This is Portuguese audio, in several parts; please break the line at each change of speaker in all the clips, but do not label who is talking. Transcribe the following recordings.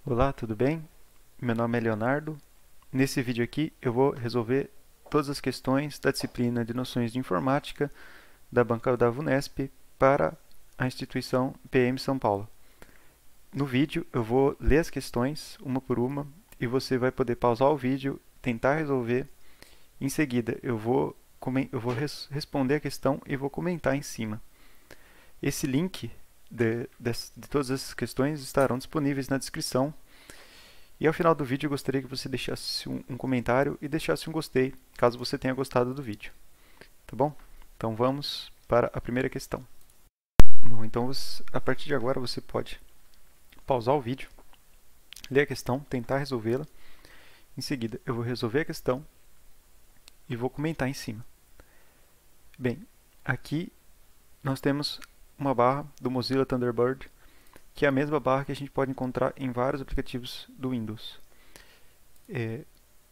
Olá, tudo bem? Meu nome é Leonardo. Nesse vídeo aqui eu vou resolver todas as questões da disciplina de Noções de Informática da banca da VUNESP para a instituição PM São Paulo. No vídeo eu vou ler as questões uma por uma e você vai poder pausar o vídeo, tentar resolver. Em seguida eu vou responder a questão e vou comentar em cima. Esse link de todas essas questões estarão disponíveis na descrição. E ao final do vídeo eu gostaria que você deixasse um comentário e deixasse um gostei, caso você tenha gostado do vídeo. Tá bom? Então vamos para a primeira questão. Bom, então a partir de agora você pode pausar o vídeo, ler a questão, tentar resolvê-la. Em seguida eu vou resolver a questão e vou comentar em cima. Bem, aqui nós temos uma barra do Mozilla Thunderbird, que é a mesma barra que a gente pode encontrar em vários aplicativos do Windows.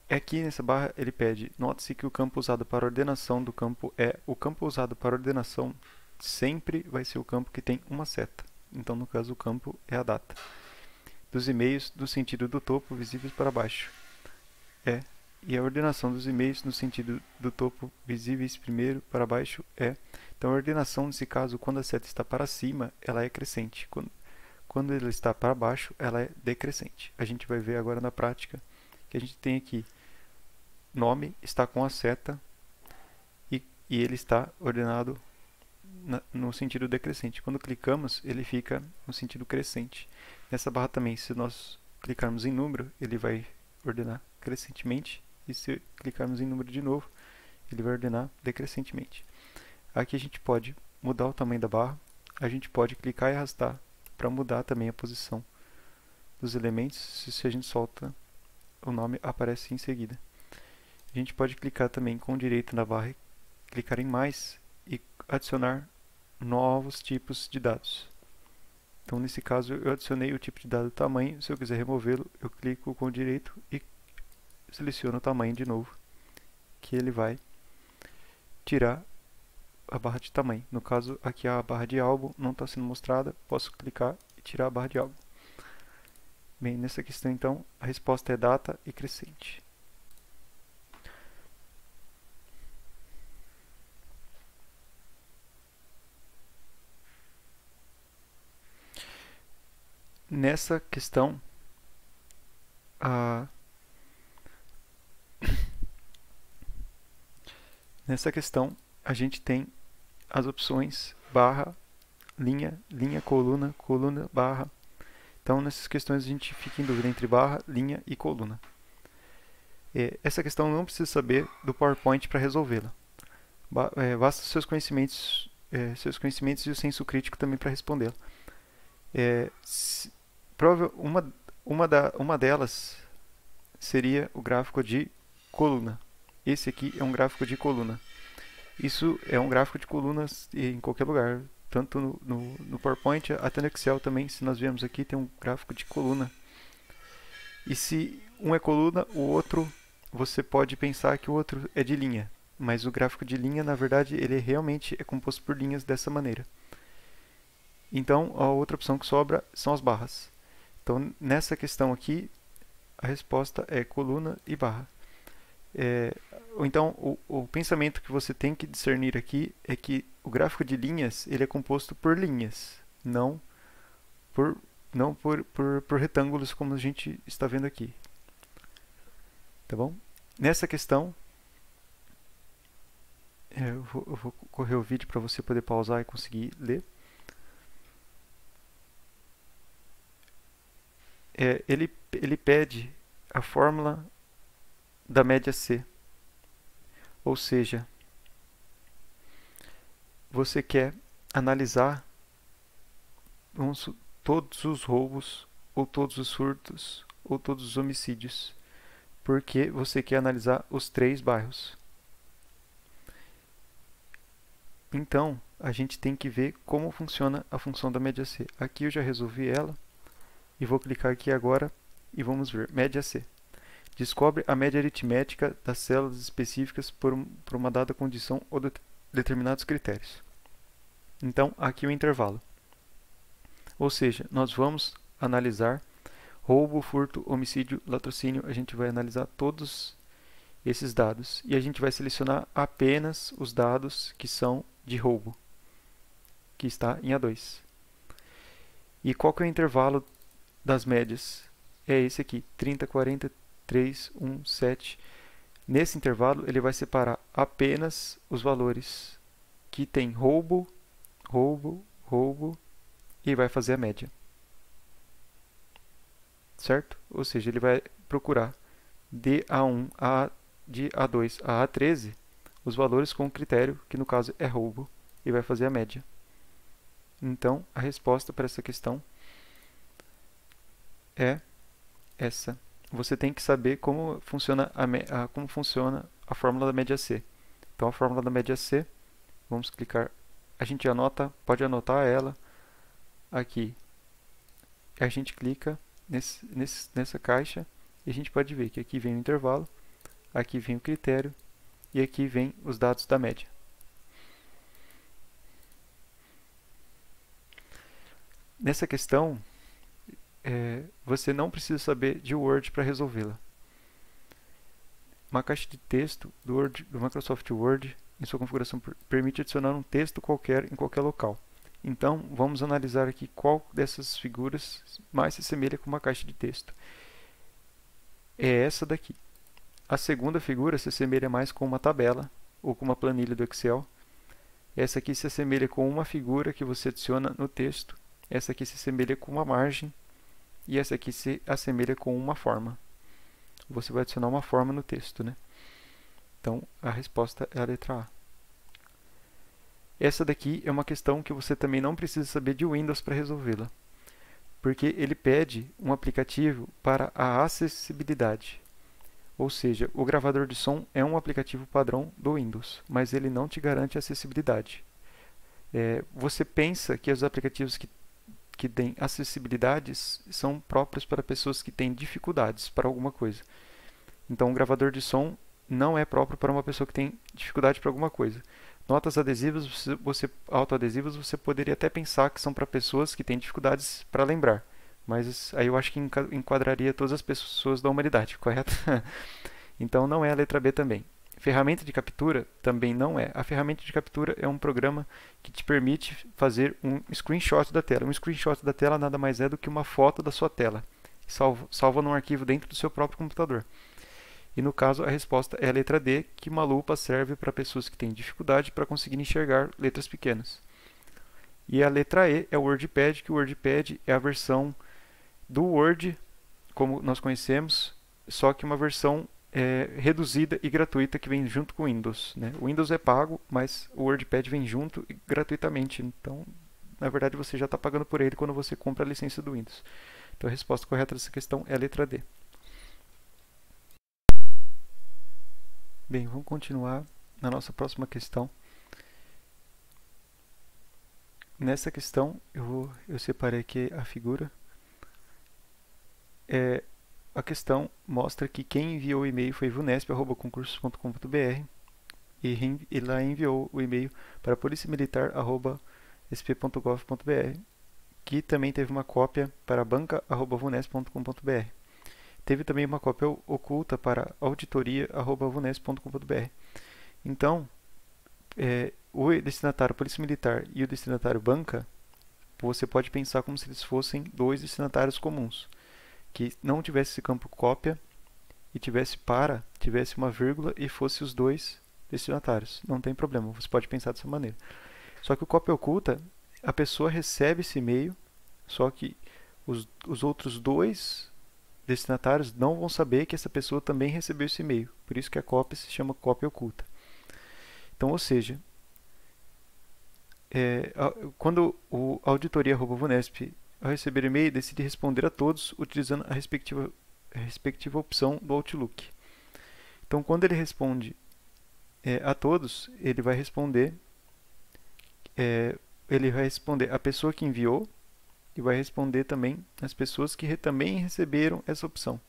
Aqui nessa barra ele pede, note-se que o campo usado para ordenação do campo o campo usado para ordenação sempre vai ser o campo que tem uma seta. Então, no caso, o campo é a data. Dos e-mails no sentido do topo visíveis para baixo. E a ordenação dos e-mails no sentido do topo visíveis primeiro para baixo é. Então, a ordenação, nesse caso, quando a seta está para cima, ela é crescente. Quando ela está para baixo, ela é decrescente. A gente vai ver agora na prática que a gente tem aqui nome está com a seta e ele está ordenado no sentido decrescente. Quando clicamos, ele fica no sentido crescente. Nessa barra também, se nós clicarmos em número, ele vai ordenar crescentemente. E se clicarmos em número de novo, ele vai ordenar decrescentemente. Aqui a gente pode mudar o tamanho da barra. A gente pode clicar e arrastar para mudar também a posição dos elementos. Se a gente solta, o nome aparece em seguida. A gente pode clicar também com o direito na barra, clicar em mais e adicionar novos tipos de dados. Então, nesse caso, eu adicionei o tipo de dado tamanho. Se eu quiser removê-lo, eu clico com o direito e seleciono o tamanho de novo, que ele vai tirar a barra de tamanho. No caso, aqui a barra de álbum não está sendo mostrada, posso clicar e tirar a barra de álbum. Bem, nessa questão, então, a resposta é data e crescente. Nessa questão, a gente tem as opções barra, linha, linha, coluna, coluna, barra. Então, nessas questões a gente fica em dúvida entre barra, linha e coluna. Essa questão não precisa saber do PowerPoint para resolvê-la. Basta seus conhecimentos e o senso crítico também para respondê-la. Uma delas seria o gráfico de coluna. Esse aqui é um gráfico de coluna. Isso é um gráfico de colunas em qualquer lugar, tanto no PowerPoint, até no Excel também. Se nós vemos aqui, tem um gráfico de coluna. E se um é coluna, o outro, você pode pensar que o outro é de linha. Mas o gráfico de linha, na verdade, ele realmente é composto por linhas dessa maneira. Então, a outra opção que sobra são as barras. Então, nessa questão aqui, a resposta é coluna e barra. Então, o pensamento que você tem que discernir aqui é que o gráfico de linhas ele é composto por linhas, não por retângulos como a gente está vendo aqui. Tá bom? Nessa questão, eu vou correr o vídeo para você poder pausar e conseguir ler. Ele pede a fórmula da média C. Ou seja, você quer analisar todos os roubos, ou todos os furtos, ou todos os homicídios, porque você quer analisar os 3 bairros. Então, a gente tem que ver como funciona a função da média C. Aqui eu já resolvi ela, e vou clicar aqui agora, e vamos ver, média C. Descobre a média aritmética das células específicas por uma dada condição ou determinados critérios. Então, aqui o intervalo. Ou seja, nós vamos analisar roubo, furto, homicídio, latrocínio, a gente vai analisar todos esses dados e a gente vai selecionar apenas os dados que são de roubo, que está em A2. E qual que é o intervalo das médias? É esse aqui, 30, 40, 3, 1, 7. Nesse intervalo, ele vai separar apenas os valores que tem roubo, roubo, roubo e vai fazer a média. Certo? Ou seja, ele vai procurar de A1 de A2 a A13 os valores com o critério, que no caso é roubo, e vai fazer a média. Então, a resposta para essa questão é essa. Você tem que saber como funciona a fórmula da média C. Então, a fórmula da média C, vamos clicar, a gente anota, pode anotar ela aqui. A gente clica nessa caixa e a gente pode ver que aqui vem o intervalo, aqui vem o critério e aqui vem os dados da média. Nessa questão, você não precisa saber de Word para resolvê-la. Uma caixa de texto do Microsoft Word, em sua configuração, permite adicionar um texto qualquer em qualquer local. Então, vamos analisar aqui qual dessas figuras mais se assemelha com uma caixa de texto. É essa daqui. A segunda figura se assemelha mais com uma tabela ou com uma planilha do Excel. Essa aqui se assemelha com uma figura que você adiciona no texto. Essa aqui se assemelha com uma margem. E essa aqui se assemelha com uma forma. Você vai adicionar uma forma no texto, né? Então, a resposta é a letra A. Essa daqui é uma questão que você também não precisa saber de Windows para resolvê-la, porque ele pede um aplicativo para a acessibilidade. Ou seja, o gravador de som é um aplicativo padrão do Windows, mas ele não te garante acessibilidade. Você pensa que os aplicativos que têm acessibilidades são próprios para pessoas que têm dificuldades para alguma coisa. Então, um gravador de som não é próprio para uma pessoa que tem dificuldade para alguma coisa. Notas adesivas, autoadesivas, você poderia até pensar que são para pessoas que têm dificuldades para lembrar. Mas aí eu acho que enquadraria todas as pessoas da humanidade, correto? Então não é a letra B também. Ferramenta de captura também não é. A ferramenta de captura é um programa que te permite fazer um screenshot da tela. Um screenshot da tela nada mais é do que uma foto da sua tela. Salva num arquivo dentro do seu próprio computador. E no caso a resposta é a letra D, que uma lupa serve para pessoas que têm dificuldade para conseguir enxergar letras pequenas. E a letra E é o WordPad, que o WordPad é a versão do Word, como nós conhecemos, só que uma versão reduzida e gratuita que vem junto com o Windows, né? O Windows é pago, mas o WordPad vem junto e gratuitamente. Então, na verdade, você já está pagando por ele quando você compra a licença do Windows. Então, a resposta correta dessa questão é a letra D. Bem, vamos continuar na nossa próxima questão. Nessa questão, eu separei aqui a figura. A questão mostra que quem enviou o e-mail foi vunesp@concursos.com.br e lá enviou o e-mail para policiamilitar@sp.gov.br, que também teve uma cópia para banca@vunesp.com.br. Teve também uma cópia oculta para auditoria@vunesp.com.br. Então, o destinatário Polícia Militar e o destinatário Banca, você pode pensar como se eles fossem dois destinatários comuns, que não tivesse esse campo cópia e tivesse uma vírgula e fosse os dois destinatários. Não tem problema, você pode pensar dessa maneira. Só que o cópia oculta, a pessoa recebe esse e-mail, só que os outros dois destinatários não vão saber que essa pessoa também recebeu esse e-mail. Por isso que a cópia se chama cópia oculta. Então, ou seja, quando o auditoria@vunesp, ao receber e-mail, decide responder a todos utilizando a respectiva opção do Outlook. Então, quando ele responde a todos, ele vai responder a pessoa que enviou e vai responder também as pessoas que também receberam essa opção,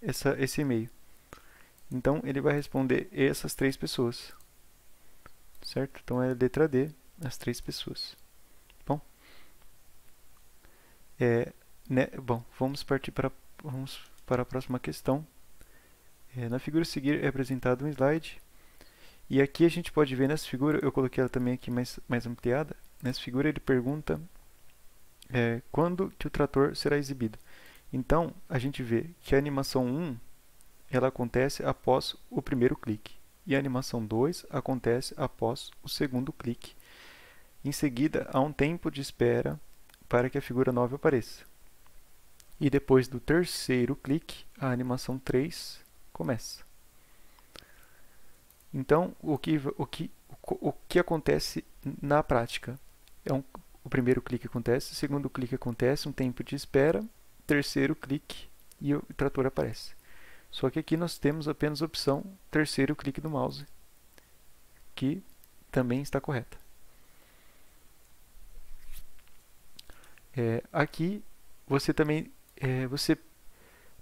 esse e-mail. Então, ele vai responder essas três pessoas, certo? Então, é a letra D, as três pessoas. Bom, Bom, vamos para a próxima questão. Na figura a seguir é apresentado um slide. E aqui a gente pode ver nessa figura, eu coloquei ela também aqui mais ampliada. Nessa figura ele pergunta quando que o trator será exibido. Então, a gente vê que a animação 1 ela acontece após o primeiro clique. E a animação 2 acontece após o segundo clique. Em seguida, há um tempo de espera para que a figura 9 apareça. E depois do terceiro clique, a animação 3 começa. Então, o que acontece na prática? O primeiro clique acontece, o segundo clique acontece, um tempo de espera, terceiro clique e o trator aparece. Só que aqui nós temos apenas a opção terceiro clique do mouse, que também está correta. Aqui você também você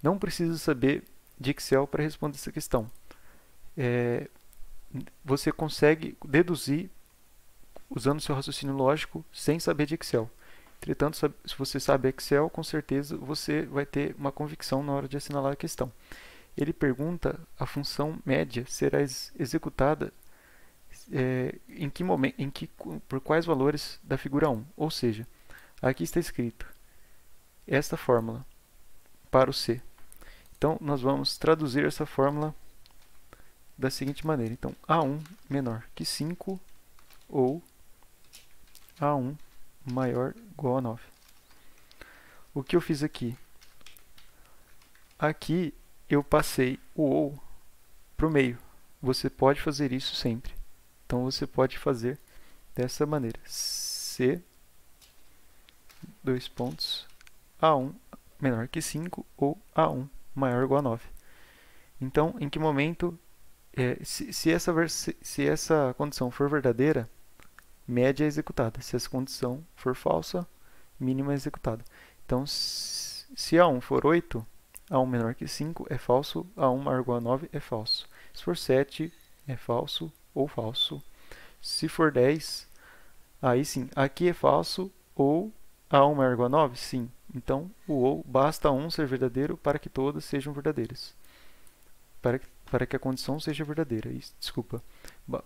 não precisa saber de Excel para responder essa questão. Você consegue deduzir usando seu raciocínio lógico sem saber de Excel. Entretanto, se você sabe Excel, com certeza você vai ter uma convicção na hora de assinalar a questão. Ele pergunta a função média será executada em que momento, por quais valores da figura 1. Ou seja, aqui está escrito esta fórmula para o C. Então, nós vamos traduzir essa fórmula da seguinte maneira. Então, A1 menor que 5 ou A1 maior ou igual a 9. O que eu fiz aqui? Aqui eu passei o ou para o meio. Você pode fazer isso sempre. Então, você pode fazer dessa maneira. C, dois pontos, A1 menor que 5 ou A1 maior ou igual a 9. Então, em que momento, se essa condição for verdadeira, média é executada. Se essa condição for falsa, mínima é executada. Então, se A1 for 8, A1 menor que 5 é falso, A1 maior ou igual a 9 é falso. Se for 7, é falso ou falso. Se for 10, aí sim, aqui é falso ou A1 maior ou igual a 9? Sim. Então, o ou basta um ser verdadeiro para que todas sejam verdadeiras. Para que a condição seja verdadeira. Desculpa.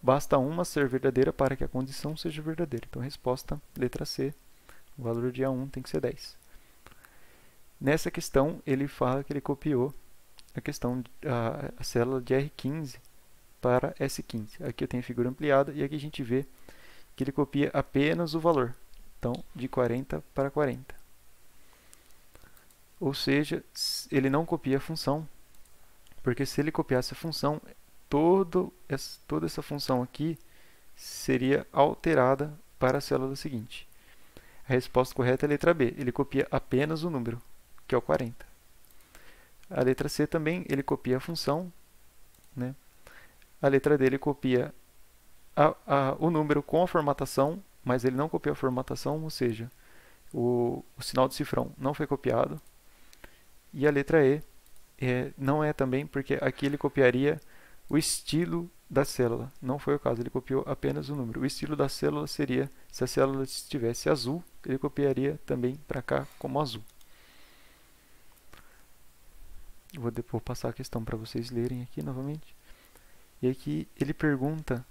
Basta uma ser verdadeira para que a condição seja verdadeira. Então, resposta, letra C. O valor de A1 tem que ser 10. Nessa questão, ele fala que ele copiou a célula de R15 para S15. Aqui eu tenho a figura ampliada e aqui a gente vê que ele copia apenas o valor. Então, de 40 para 40. Ou seja, ele não copia a função, porque se ele copiasse a função, toda essa função aqui seria alterada para a célula seguinte. A resposta correta é a letra B. Ele copia apenas o número, que é o 40. A letra C também, ele copia a função, né? A letra D, ele copia o número com a formatação, mas ele não copia a formatação, ou seja, o sinal de cifrão não foi copiado. E a letra E não é também, porque aqui ele copiaria o estilo da célula. Não foi o caso, ele copiou apenas o número. O estilo da célula seria, se a célula estivesse azul, ele copiaria também para cá como azul. Vou depois passar a questão para vocês lerem aqui novamente. E aqui ele pergunta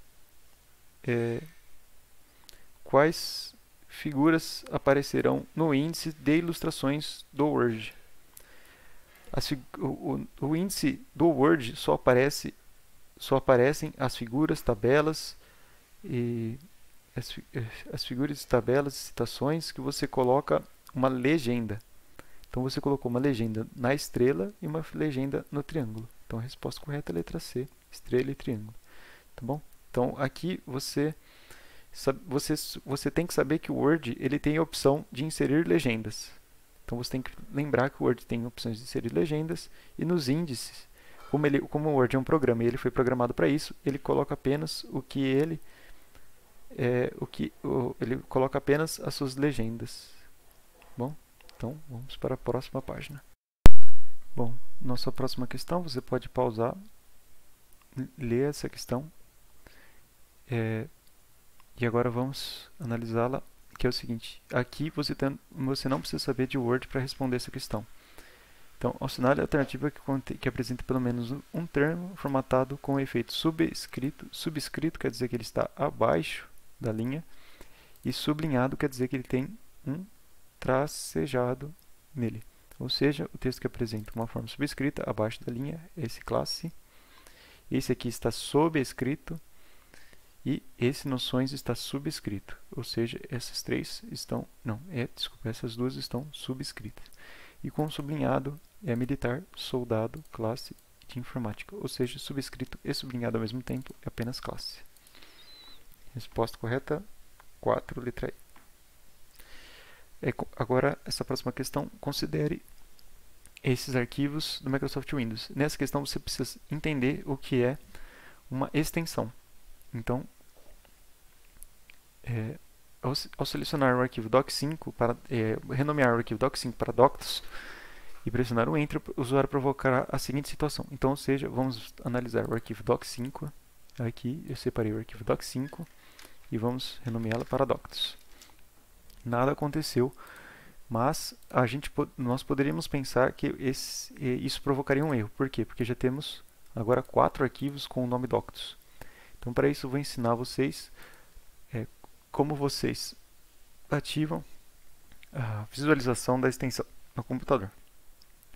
quais figuras aparecerão no índice de ilustrações do Word. O índice do Word só aparecem as figuras, tabelas e as figuras, tabelas e citações que você coloca uma legenda. Então você colocou uma legenda na estrela e uma legenda no triângulo. Então a resposta correta é a letra C, estrela e triângulo. Tá bom? Então aqui você tem que saber que o Word ele tem a opção de inserir legendas. Então você tem que lembrar que o Word tem opções de inserir legendas e nos índices, como o Word é um programa e ele foi programado para isso, ele coloca apenas ele coloca apenas as suas legendas. Bom, então vamos para a próxima página. Bom, nossa próxima questão, você pode pausar, ler essa questão e agora vamos analisá-la que é o seguinte: aqui você não precisa saber de Word para responder essa questão. Então, auxiliar é a alternativa que apresenta pelo menos um termo formatado com o efeito subscrito. Subscrito quer dizer que ele está abaixo da linha, e sublinhado quer dizer que ele tem um tracejado nele. Ou seja, o texto que apresenta uma forma subscrita abaixo da linha é esse classe. Esse aqui está sobrescrito e esse noções está subscrito. Ou seja, essas três estão, não, desculpa, essas duas estão subscritas. E com sublinhado é militar, soldado, classe de informática. Ou seja, subscrito e sublinhado ao mesmo tempo é apenas classe. Resposta correta, 4, letra E. Agora, essa próxima questão, considere esses arquivos do Microsoft Windows. Nessa questão, você precisa entender o que é uma extensão. Então, ao selecionar o arquivo doc5, renomear o arquivo doc5 para doctos e pressionar o Enter, o usuário provocará a seguinte situação. Então, ou seja, vamos analisar o arquivo doc5. Aqui eu separei o arquivo doc5 e vamos renomeá-lo para doctos. Nada aconteceu, mas nós poderíamos pensar que isso provocaria um erro. Por quê? Porque já temos agora 4 arquivos com o nome doctos. Então, para isso, eu vou ensinar vocês como vocês ativam a visualização da extensão no computador.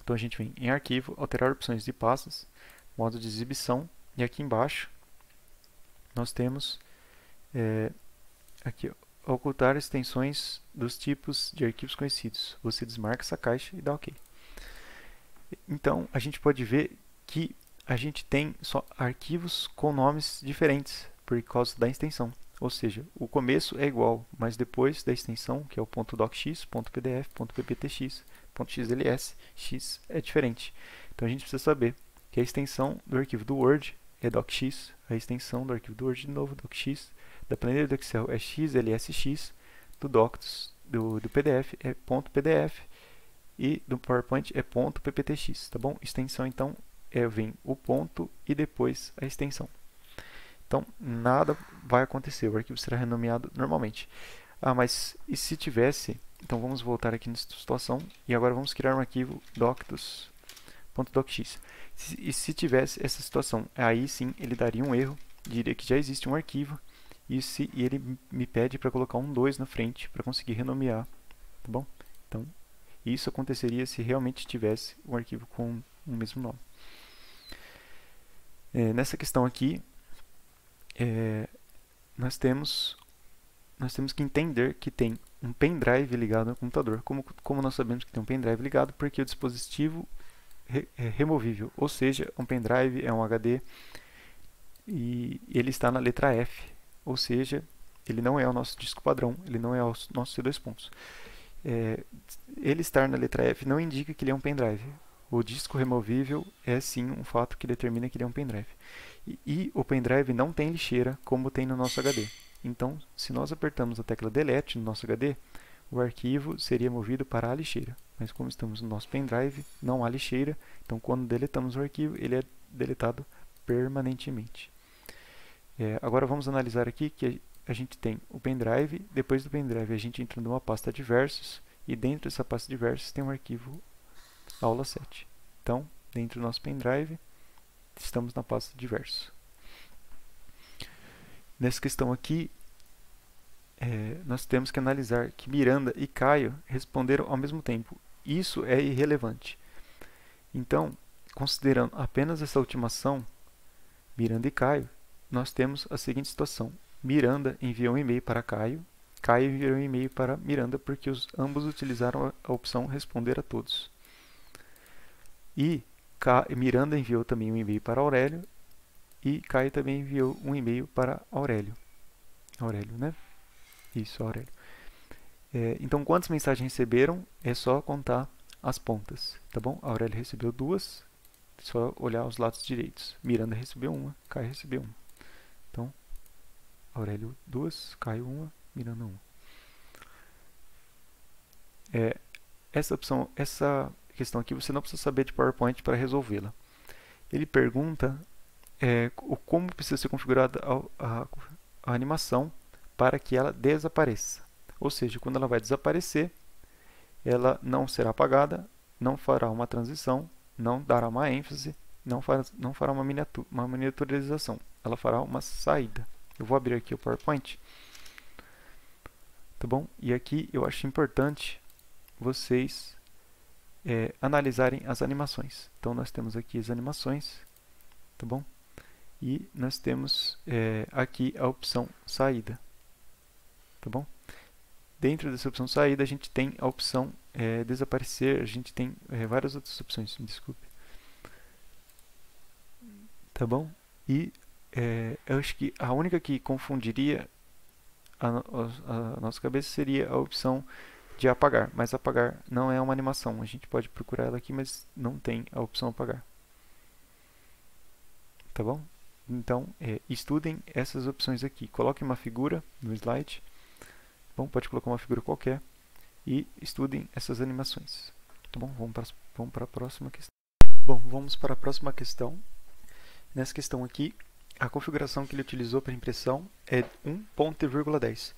Então, a gente vem em arquivo, alterar opções de pastas, modo de exibição, e aqui embaixo nós temos aqui, ocultar extensões dos tipos de arquivos conhecidos. Você desmarca essa caixa e dá OK. Então, a gente pode ver que a gente tem só arquivos com nomes diferentes por causa da extensão. Ou seja, o começo é igual, mas depois da extensão, que é o .docx, .pdf, .pptx, .xls, x é diferente. Então, a gente precisa saber que a extensão do arquivo do Word é docx, a extensão do arquivo do Word, de novo, docx, da planilha do Excel é xlsx, do Docx, do PDF é .pdf e do PowerPoint é .pptx, tá bom? Extensão, então, vem o ponto e depois a extensão. Então, nada vai acontecer, o arquivo será renomeado normalmente. Ah, mas e se tivesse... Então, vamos voltar aqui nessa situação e agora vamos criar um arquivo docx. E se tivesse essa situação, aí sim ele daria um erro, diria que já existe um arquivo e ele me pede para colocar um 2 na frente para conseguir renomear, tá bom? Então, isso aconteceria se realmente tivesse um arquivo com o mesmo nome. Nessa questão aqui, nós temos que entender que tem um pendrive ligado no computador. Como nós sabemos que tem um pendrive ligado? Porque o dispositivo é removível, ou seja, um pendrive é um HD e ele está na letra F, ou seja, ele não é o nosso disco padrão, ele não é o nosso C2 pontos. Ele estar na letra F não indica que ele é um pendrive. O disco removível é sim um fato que determina que ele é um pendrive. E o pendrive não tem lixeira como tem no nosso HD. Então, se nós apertamos a tecla Delete no nosso HD, o arquivo seria movido para a lixeira. Mas como estamos no nosso pendrive, não há lixeira. Então, quando deletamos o arquivo, ele é deletado permanentemente. Agora vamos analisar aqui que a gente tem o pendrive. Depois do pendrive, a gente entra numa pasta diversos. E dentro dessa pasta diversos tem um arquivo aula 7. Então, dentro do nosso pendrive, estamos na pasta diversos. Nessa questão aqui, nós temos que analisar que Miranda e Caio responderam ao mesmo tempo. Isso é irrelevante. Então, considerando apenas essa ultimação, Miranda e Caio, nós temos a seguinte situação. Miranda enviou um e-mail para Caio, Caio enviou um e-mail para Miranda, porque ambos utilizaram a opção responder a todos. E Miranda enviou também um e-mail para Aurélio, e Caio também enviou um e-mail para Aurélio. Aurélio, né? Isso, Aurélio. Então, quantas mensagens receberam? É só contar as pontas, tá bom? Aurélio recebeu 2, só olhar os lados direitos. Miranda recebeu 1, Caio recebeu 1. Então, Aurélio 2, Caio 1, Miranda 1. Essa questão aqui você não precisa saber de PowerPoint para resolvê-la. Ele pergunta como precisa ser configurada a animação para que ela desapareça. Ou seja, quando ela vai desaparecer, ela não será apagada, não fará uma transição, não dará uma ênfase, não fará uma miniaturização. Ela fará uma saída. Eu vou abrir aqui o PowerPoint. Tá bom? E aqui eu acho importante vocês analisarem as animações. Então nós temos aqui as animações, tá bom? E nós temos aqui a opção saída, tá bom? Dentro dessa opção saída a gente tem a opção desaparecer, a gente tem várias outras opções, me desculpe. Tá bom? E eu acho que a única que confundiria a nossa cabeça seria a opção de apagar, mas apagar não é uma animação. A gente pode procurar ela aqui, mas não tem a opção apagar. Tá bom? Então, estudem essas opções aqui. Coloquem uma figura no slide. Bom, pode colocar uma figura qualquer e estudem essas animações. Tá bom? Vamos para a próxima questão. Bom, vamos para a próxima questão. Nessa questão aqui, a configuração que ele utilizou para impressão é 1.10.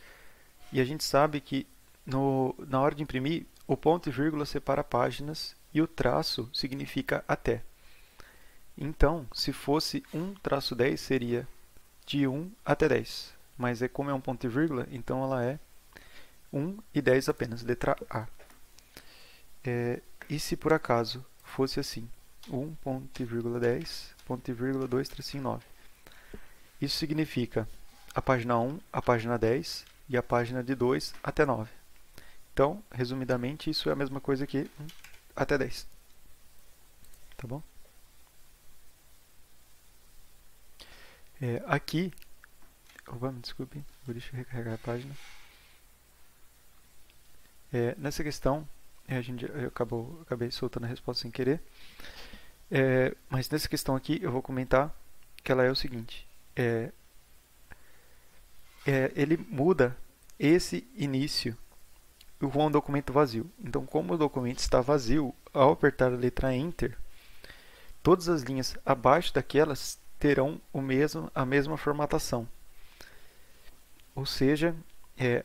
E a gente sabe que na hora de imprimir, o ponto e vírgula separa páginas e o traço significa até. Então, se fosse 1-10, seria de 1 até 10. Mas como é um ponto e vírgula, então ela é 1 e 10 apenas, letra A. E se por acaso fosse assim, 1.10, ponto e vírgula 2, tracinho 9. Isso significa a página 1, a página 10 e a página de 2 até 9. Então, resumidamente, isso é a mesma coisa que 1 até 10. Tá bom? Aqui, me desculpe, deixa eu recarregar a página. Nessa questão, eu acabei soltando a resposta sem querer. Mas nessa questão aqui, eu vou comentar que ela é o seguinte. Ele muda esse início com um documento vazio. Então, como o documento está vazio, ao apertar a letra Enter, todas as linhas abaixo daquelas terão a mesma formatação. Ou seja,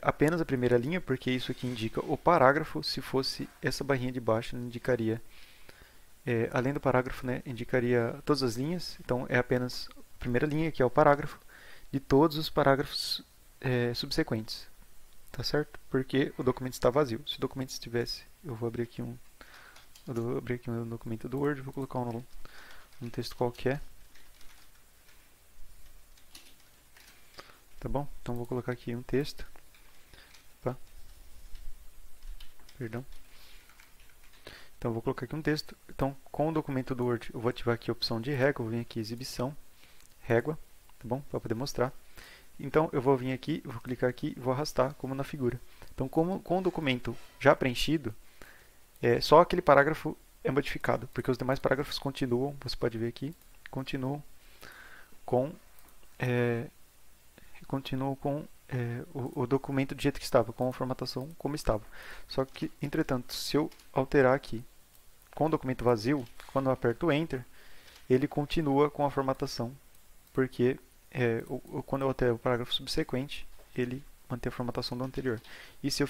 apenas a primeira linha, porque isso aqui indica o parágrafo. Se fosse essa barrinha de baixo, indicaria, além do parágrafo, né, indicaria todas as linhas. Então, é apenas a primeira linha, que é o parágrafo, de todos os parágrafos subsequentes. Tá certo? Porque o documento está vazio. Se o documento estivesse... Eu vou abrir aqui um documento do Word, vou colocar um texto qualquer. Tá bom? Então vou colocar aqui um texto. Opa. Perdão. Então vou colocar aqui um texto. Então, com o documento do Word, eu vou ativar aqui a opção de régua, vou vir aqui exibição, régua, tá bom? Para poder mostrar. Então, eu vou vir aqui, vou clicar aqui e vou arrastar como na figura. Então, com o documento já preenchido, só aquele parágrafo é modificado, porque os demais parágrafos continuam, você pode ver aqui, continuam com o documento do jeito que estava, com a formatação como estava. Só que, entretanto, se eu alterar aqui com o documento vazio, quando eu aperto Enter, ele continua com a formatação, porque quando eu altero o parágrafo subsequente, ele mantém a formatação do anterior. E se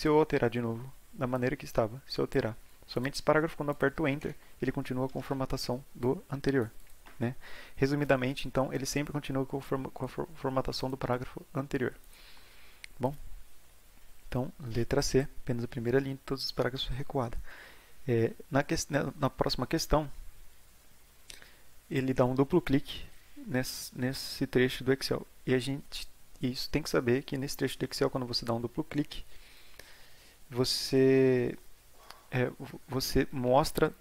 eu alterar de novo da maneira que estava, se eu alterar somente esse parágrafo, quando eu aperto Enter, ele continua com a formatação do anterior. Né? Resumidamente, então, ele sempre continua com a formatação do parágrafo anterior. Bom, então, letra C, apenas a primeira linha de todos os parágrafos recuada. Na próxima questão, ele dá um duplo clique nesse trecho do Excel. E isso tem que saber que nesse trecho do Excel, quando você dá um duplo clique, você mostra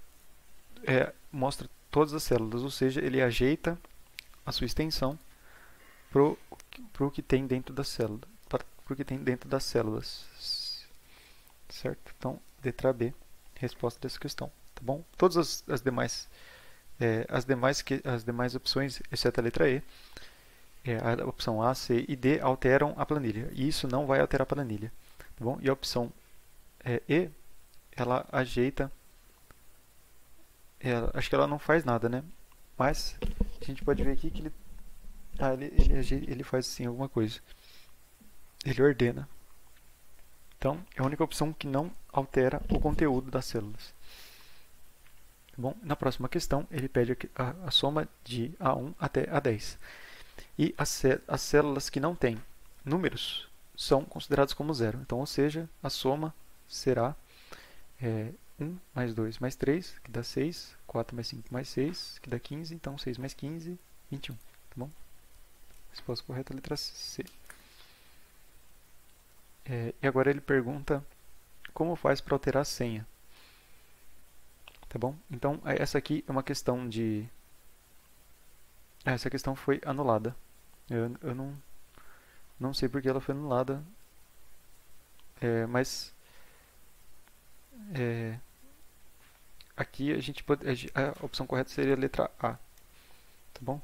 todas as células, ou seja, ele ajeita a sua extensão pro que tem dentro da célula, pro que tem dentro das células, certo? Então, letra B, resposta dessa questão, tá bom? Todas as demais opções, exceto a letra E, a opção A, C e D alteram a planilha, e isso não vai alterar a planilha, tá bom? E a opção E, ela ajeita, acho que ela não faz nada, né? Mas a gente pode ver aqui que ele faz assim alguma coisa. Ele ordena. Então, é a única opção que não altera o conteúdo das células. Bom, na próxima questão, ele pede a soma de A1 até A10. E as células que não têm números são consideradas como zero. Então, ou seja, a soma será 1 mais 2 mais 3, que dá 6, 4 mais 5 mais 6, que dá 15, então 6 mais 15, 21. Tá bom? Resposta correta, letra C. E agora ele pergunta como faz para alterar a senha. Tá bom? Então, essa aqui é uma questão de... Essa questão foi anulada. Eu não sei porque ela foi anulada, mas aqui a opção correta seria a letra A. Tá bom?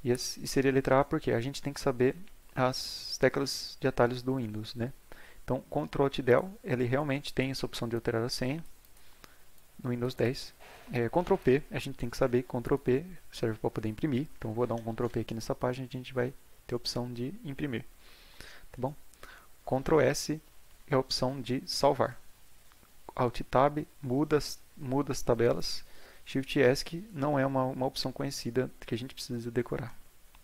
E seria a letra A porque a gente tem que saber as teclas de atalhos do Windows, né? Então, Ctrl Alt Del, ele realmente tem essa opção de alterar a senha no Windows 10. Ctrl P, a gente tem que saber que Ctrl P serve para poder imprimir. Então, vou dar um Ctrl P aqui nessa página e a gente vai ter a opção de imprimir. Tá bom? Ctrl S é a opção de salvar. Alt Tab muda as tabelas. Shift ESC não é uma opção conhecida que a gente precisa decorar.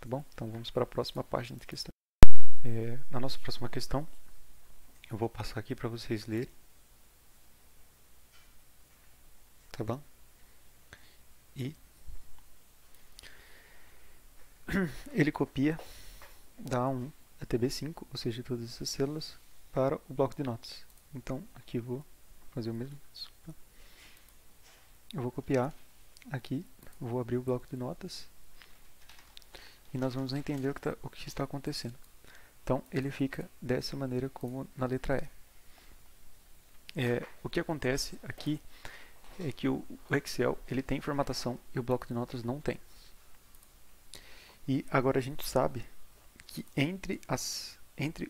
Tá bom? Então, vamos para a próxima página de questão. Na nossa próxima questão, eu vou passar aqui para vocês lerem. Tá bom? E ele copia da A1 até B5, ou seja, todas essas células, para o bloco de notas. Então, aqui eu vou fazer o mesmo. Eu vou copiar aqui, vou abrir o bloco de notas e nós vamos entender o que está acontecendo. Então, ele fica dessa maneira como na letra E. O que acontece aqui é que o Excel ele tem formatação e o bloco de notas não tem. E agora a gente sabe que entre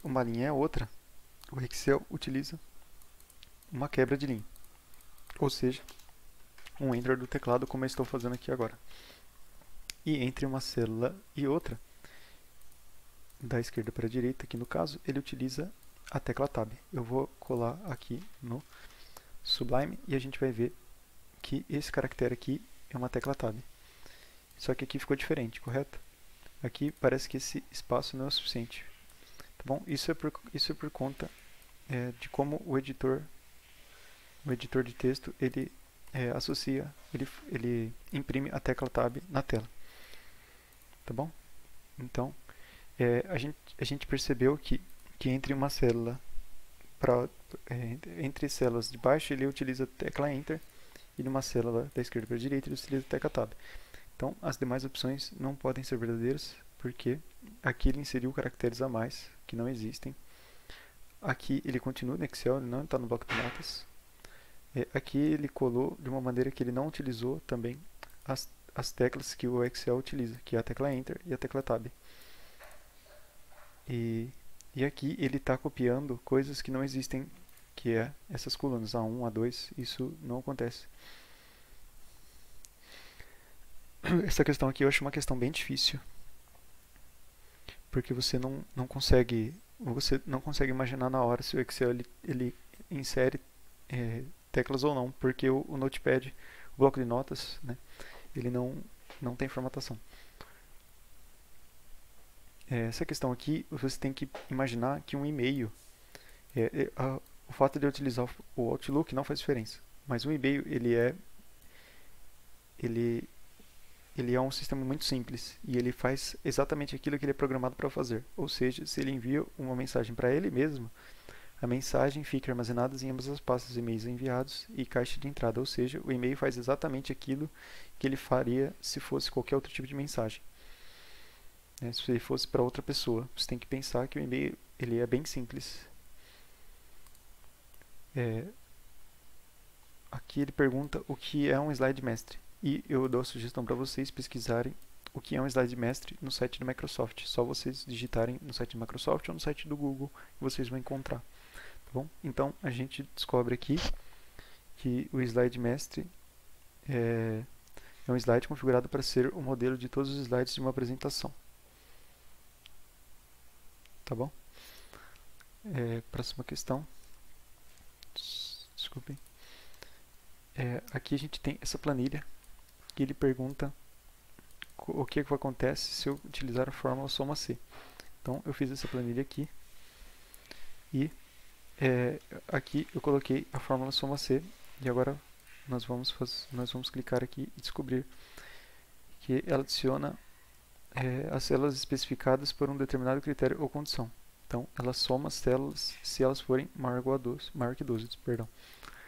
uma linha e a outra, o Excel utiliza uma quebra de linha. Ou seja, um enter do teclado, como eu estou fazendo aqui agora. E entre uma célula e outra, da esquerda para a direita, aqui no caso, ele utiliza a tecla Tab. Eu vou colar aqui no Sublime e a gente vai ver que esse caractere aqui é uma tecla Tab. Só que aqui ficou diferente, correto? Aqui parece que esse espaço não é o suficiente. Tá bom? Isso é por conta de como o editor de texto ele associa, ele imprime a tecla Tab na tela. Tá bom? Então, a gente percebeu que entre uma célula entre células de baixo ele utiliza a tecla Enter e numa célula da esquerda para a direita ele utiliza a tecla Tab. Então, as demais opções não podem ser verdadeiras porque aqui ele inseriu caracteres a mais que não existem. Aqui ele continua no Excel, ele não está no bloco de notas. Aqui ele colou de uma maneira que ele não utilizou também as teclas que o Excel utiliza, que é a tecla Enter e a tecla Tab. E aqui ele está copiando coisas que não existem, que é essas colunas A1, A2, isso não acontece. Essa questão aqui eu acho uma questão bem difícil, porque você não consegue imaginar na hora se o Excel ele insere teclas ou não, porque o Notepad, o bloco de notas, né, ele não tem formatação. Essa questão aqui, você tem que imaginar que um e-mail, o fato de eu utilizar o Outlook não faz diferença, mas o e-mail ele é um sistema muito simples e ele faz exatamente aquilo que ele é programado para fazer. Ou seja, se ele envia uma mensagem para ele mesmo, a mensagem fica armazenada em ambas as pastas e-mails enviados e caixa de entrada. Ou seja, o e-mail faz exatamente aquilo que ele faria se fosse qualquer outro tipo de mensagem. Se ele fosse para outra pessoa, você tem que pensar que o e-mail ele é bem simples. Aqui ele pergunta o que é um slide mestre. E eu dou a sugestão para vocês pesquisarem o que é um slide mestre no site da Microsoft. Só vocês digitarem no site da Microsoft ou no site do Google que vocês vão encontrar. Tá bom? Então a gente descobre aqui que o slide mestre é um slide configurado para ser o modelo de todos os slides de uma apresentação. Tá bom? Próxima questão. desculpem. Aqui a gente tem essa planilha que ele pergunta o que acontece se eu utilizar a fórmula soma C. Então eu fiz essa planilha aqui e aqui eu coloquei a fórmula soma C e agora nós vamos clicar aqui e descobrir que ela adiciona as células especificadas por um determinado critério ou condição. Então ela soma as células se elas forem maior que 12, perdão.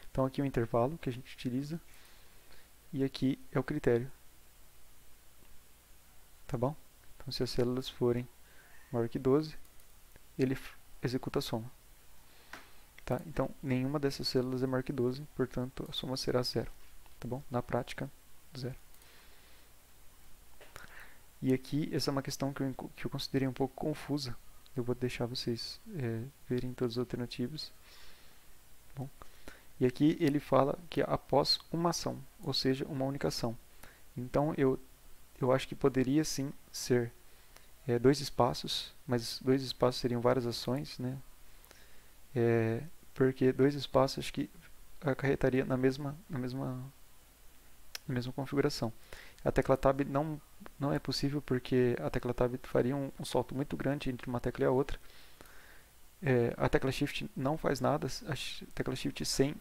Então aqui é o intervalo que a gente utiliza e aqui é o critério. Tá bom? Então se as células forem maior que 12, ele executa a soma. Tá? Então nenhuma dessas células é maior que 12, portanto a soma será 0. Tá bom? Na prática, 0. E aqui essa é uma questão que eu considerei um pouco confusa. Eu vou deixar vocês verem todas as alternativas. Bom. E aqui ele fala que após uma ação, ou seja, uma única ação. Então eu acho que poderia sim ser 2 espaços, mas 2 espaços seriam várias ações, né? Porque 2 espaços acho que acarretaria na mesma configuração. A tecla Tab não é possível porque a tecla Tab faria um salto muito grande entre uma tecla e a outra. A tecla Shift não faz nada, a tecla Shift sem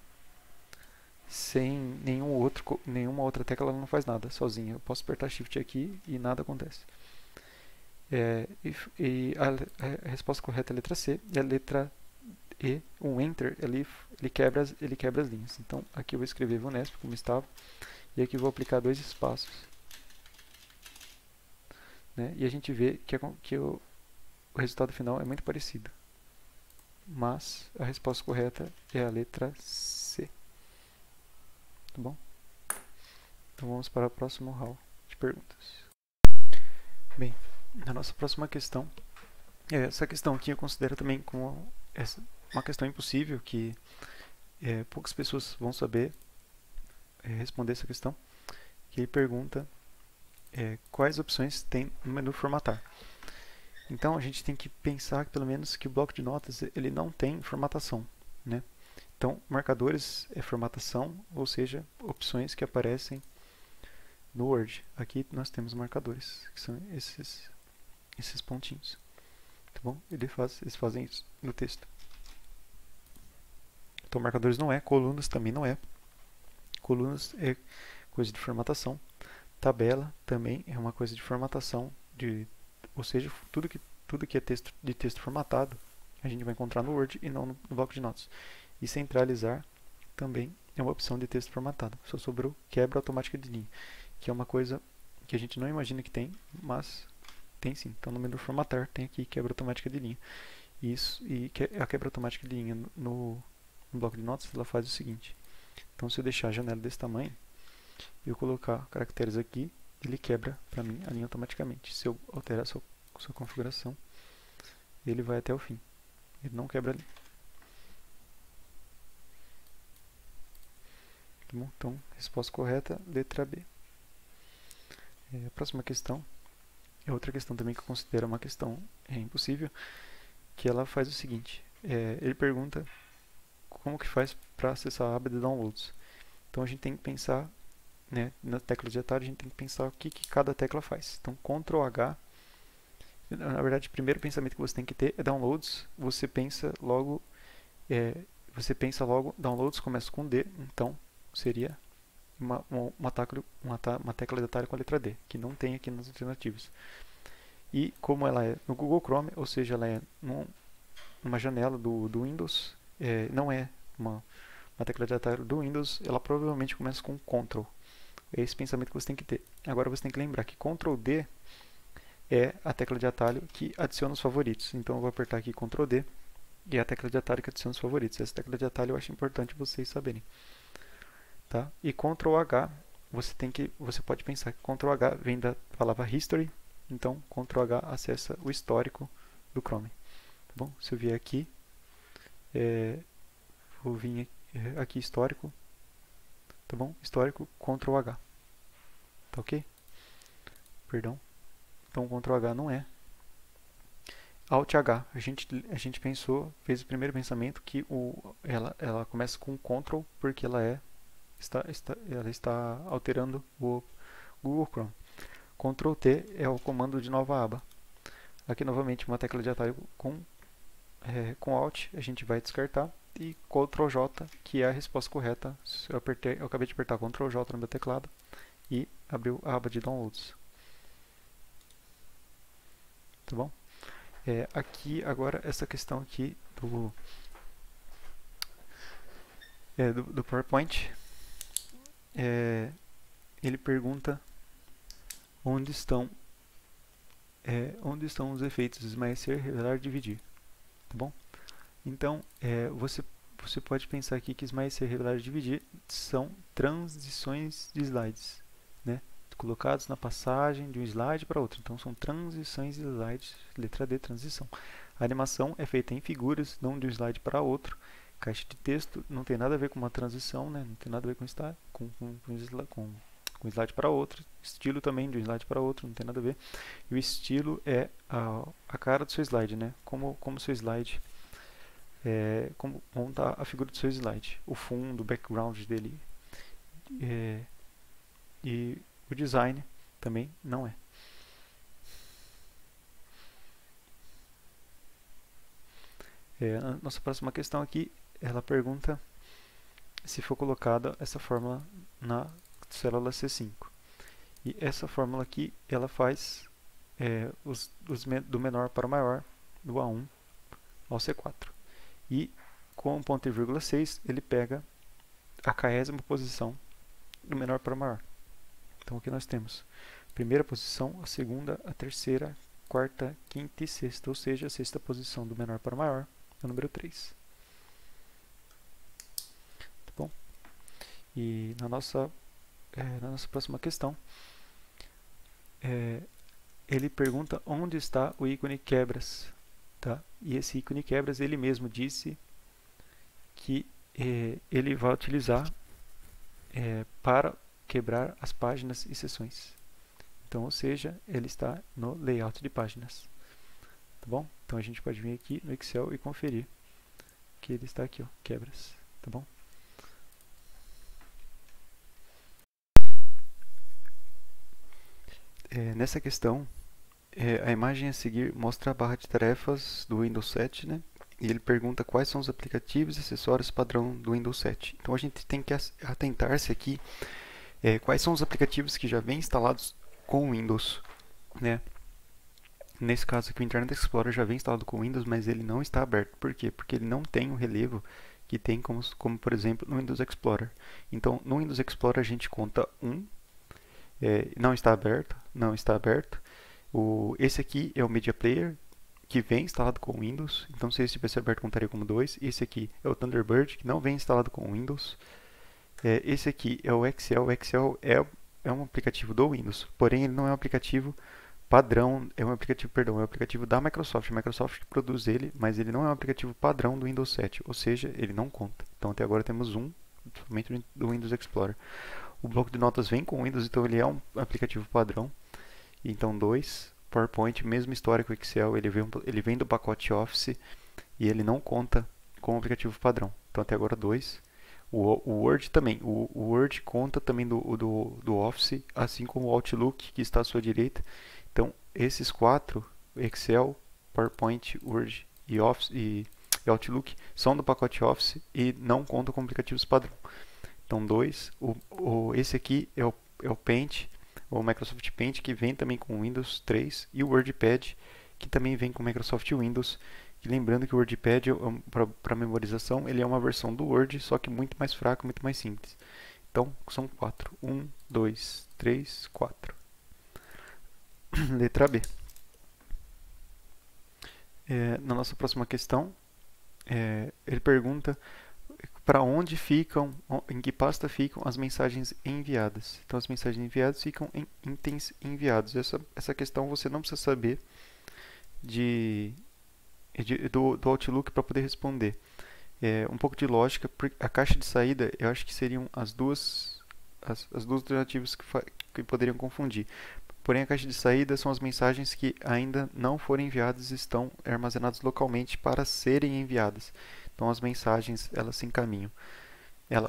nenhuma outra tecla ela não faz nada sozinha. Eu posso apertar Shift aqui e nada acontece. A resposta correta é a letra C, e a letra E, um Enter, ele quebra as linhas. Então aqui eu vou escrever VUNESP como estava, e aqui eu vou aplicar 2 espaços. Né? E a gente vê que o resultado final é muito parecido. Mas a resposta correta é a letra C. Tá bom? Então vamos para o próximo round de perguntas. Bem, a nossa próxima questão, essa questão aqui eu considero também como uma questão impossível, que poucas pessoas vão saber responder essa questão, que ele pergunta quais opções tem no menu formatar. Então a gente tem que pensar pelo menos que o bloco de notas ele não tem formatação, né? Então marcadores é formatação, ou seja, opções que aparecem no Word. Aqui nós temos marcadores, que são esses pontinhos. Tá bom? Eles fazem isso no texto. Então marcadores não é, colunas também não é. Colunas é coisa de formatação. Tabela também é uma coisa de formatação, ou seja, tudo que é texto formatado a gente vai encontrar no Word e não no bloco de notas. E centralizar também é uma opção de texto formatado. Só sobrou quebra automática de linha, que é uma coisa que a gente não imagina que tem, mas tem sim. Então no menu formatar tem aqui quebra automática de linha. E a quebra automática de linha no bloco de notas ela faz o seguinte. Então se eu deixar a janela desse tamanho e eu colocar caracteres aqui, ele quebra para mim a linha automaticamente. Se eu alterar a sua configuração, ele vai até o fim. Ele não quebra a linha. Tá bom? Então, resposta correta, letra B. A próxima questão é outra questão também que eu considero uma questão impossível, que ela faz o seguinte. Ele pergunta como que faz para acessar a aba de downloads. Então a gente tem que pensar, né, na tecla de atalho, a gente tem que pensar o que cada tecla faz. Então Ctrl H, na verdade o primeiro pensamento que você tem que ter é downloads. Você pensa logo downloads começa com D, então seria uma tecla de atalho com a letra D, que não tem aqui nas alternativas. E como ela é no Google Chrome, ou seja, ela é numa janela do Windows, não é uma tecla de atalho do Windows, ela provavelmente começa com Ctrl. É esse pensamento que você tem que ter. Agora você tem que lembrar que Ctrl D é a tecla de atalho que adiciona os favoritos. Então eu vou apertar aqui Ctrl D e é a tecla de atalho que adiciona os favoritos. Essa tecla de atalho eu acho importante vocês saberem. Tá? E Ctrl H, você pode pensar que Ctrl H vem da palavra History, então Ctrl H acessa o histórico do Chrome. Tá bom? Se eu vier aqui, vou vir aqui histórico, tá bom? Histórico, Ctrl H. Tá ok? Perdão. Então Ctrl H não é Alt H. A gente pensou, fez o primeiro pensamento que ela começa com Ctrl porque ela está alterando o Google Chrome. Ctrl T é o comando de nova aba. Aqui novamente uma tecla de atalho com Alt, a gente vai descartar, e Ctrl J, que é a resposta correta. Eu acabei de apertar Ctrl J no meu teclado e abriu a aba de downloads. Tá bom? Aqui agora essa questão aqui do PowerPoint, ele pergunta onde estão os efeitos esmaecer, revelar e dividir, tá bom? Então você pode pensar aqui que esmaecer, revelar e dividir são transições de slides, né? Colocados na passagem de um slide para outro. Então são transições de slides, letra D, transição. A animação é feita em figuras, não de um slide para outro. Caixa de texto não tem nada a ver com uma transição, né? Não tem nada a ver com slide para outro. Estilo também de um slide para outro, não tem nada a ver. E o estilo é a cara do seu slide, né? Como o seu slide, como monta a figura do seu slide, o fundo, o background dele, e o design também não é. A nossa próxima questão aqui, ela pergunta se for colocada essa fórmula na célula C5. E essa fórmula aqui, ela faz do menor para o maior, do A1 ao C4. E com o ponto e vírgula 6, ele pega a 40ª posição do menor para o maior. Então aqui nós temos a primeira posição, a segunda, a terceira, quarta, quinta e sexta, ou seja, a sexta posição do menor para o maior é o número 3. Tá bom? E na nossa próxima questão, ele pergunta onde está o ícone quebras. Tá? E esse ícone quebras, ele mesmo disse que ele vai utilizar para quebrar as páginas e seções. Então, ou seja, ele está no layout de páginas. Tá bom? Então a gente pode vir aqui no Excel e conferir que ele está aqui, ó, quebras. Tá bom? Nessa questão, a imagem a seguir mostra a barra de tarefas do Windows 7, né? E ele pergunta quais são os aplicativos e acessórios padrão do Windows 7. Então a gente tem que atentar-se aqui quais são os aplicativos que já vêm instalados com o Windows, né? Nesse caso aqui o Internet Explorer já vem instalado com o Windows, mas ele não está aberto. Por quê? Porque ele não tem o relevo que tem como por exemplo no Windows Explorer. Então no Windows Explorer a gente conta 1, não está aberto, não está aberto. Esse aqui é o Media Player, que vem instalado com o Windows. Então se esse tivesse aberto, contaria como 2. Esse aqui é o Thunderbird, que não vem instalado com o Windows. Esse aqui é o Excel. O Excel é um aplicativo do Windows, porém ele não é um aplicativo padrão, é um aplicativo da Microsoft. A Microsoft produz ele, mas ele não é um aplicativo padrão do Windows 7, ou seja, ele não conta. Então até agora temos somente do Windows Explorer. O bloco de notas vem com o Windows, então ele é um aplicativo padrão. Então 2, PowerPoint, mesma história que o Excel, ele vem do pacote Office e ele não conta com o aplicativo padrão. Então até agora 2. O Word também, o Word conta também do Office, assim como o Outlook, que está à sua direita. Então esses 4, Excel, PowerPoint, Word e Office e Outlook, são do pacote Office e não contam com aplicativos padrão. Então 2, esse aqui é o Paint, o Microsoft Paint, que vem também com o Windows 3, e o WordPad, que também vem com o Microsoft Windows. E lembrando que o WordPad, para memorização, ele é uma versão do Word, só que muito mais fraco, muito mais simples. Então, são 4. 1, 2, 3, 4. Letra B. Na nossa próxima questão, ele pergunta para onde ficam, em que pasta ficam as mensagens enviadas. Então as mensagens enviadas ficam em itens enviados. Essa questão você não precisa saber do Outlook para poder responder. Um pouco de lógica, a caixa de saída eu acho que seriam as duas alternativas que poderiam confundir. Porém, a caixa de saída são as mensagens que ainda não foram enviadas e estão armazenadas localmente para serem enviadas. Então, as mensagens, elas se encaminham.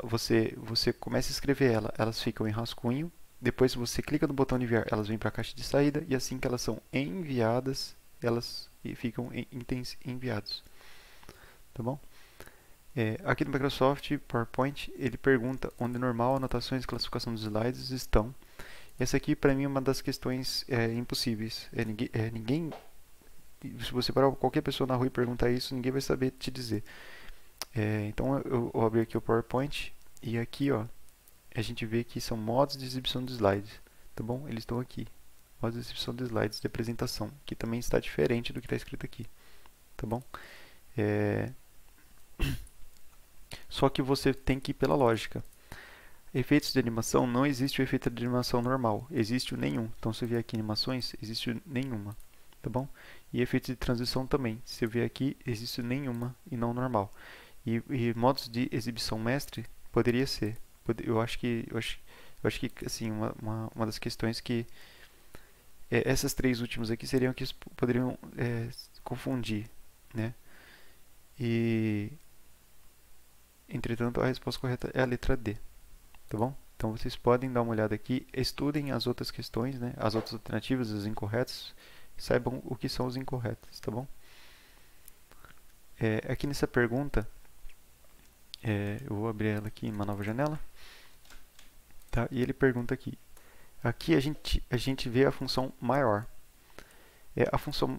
Você começa a escrever elas ficam em rascunho. Depois, você clica no botão de enviar, elas vêm para a caixa de saída. E assim que elas são enviadas, elas ficam em itens enviados. Tá bom? Aqui no Microsoft PowerPoint, ele pergunta onde normal, anotações e classificação dos slides estão. Essa aqui, para mim, é uma das questões impossíveis. Ninguém, se você parar qualquer pessoa na rua e perguntar isso, ninguém vai saber te dizer. Então, eu abri aqui o PowerPoint e aqui, ó, a gente vê que são modos de exibição de slides. Tá bom? Eles estão aqui. Modos de exibição de slides de apresentação, que também está diferente do que está escrito aqui. Tá bom? Só que você tem que ir pela lógica. Efeitos de animação, não existe o efeito de animação normal, existe o nenhum. Então, se eu vier aqui em animações, existe o nenhuma, tá bom? E efeitos de transição também, se eu vier aqui, existe o nenhuma e não normal. E modos de exibição mestre, poderia ser. Eu acho que assim, uma das questões que essas três últimas aqui seriam que poderiam confundir, né? Entretanto, a resposta correta é a letra D. Tá bom? Então vocês podem dar uma olhada aqui, estudem as outras questões, né? As outras alternativas, as incorretas, saibam o que são os incorretos, tá bom? Aqui nessa pergunta, eu vou abrir ela aqui em uma nova janela, tá? E ele pergunta aqui a gente vê a função maior.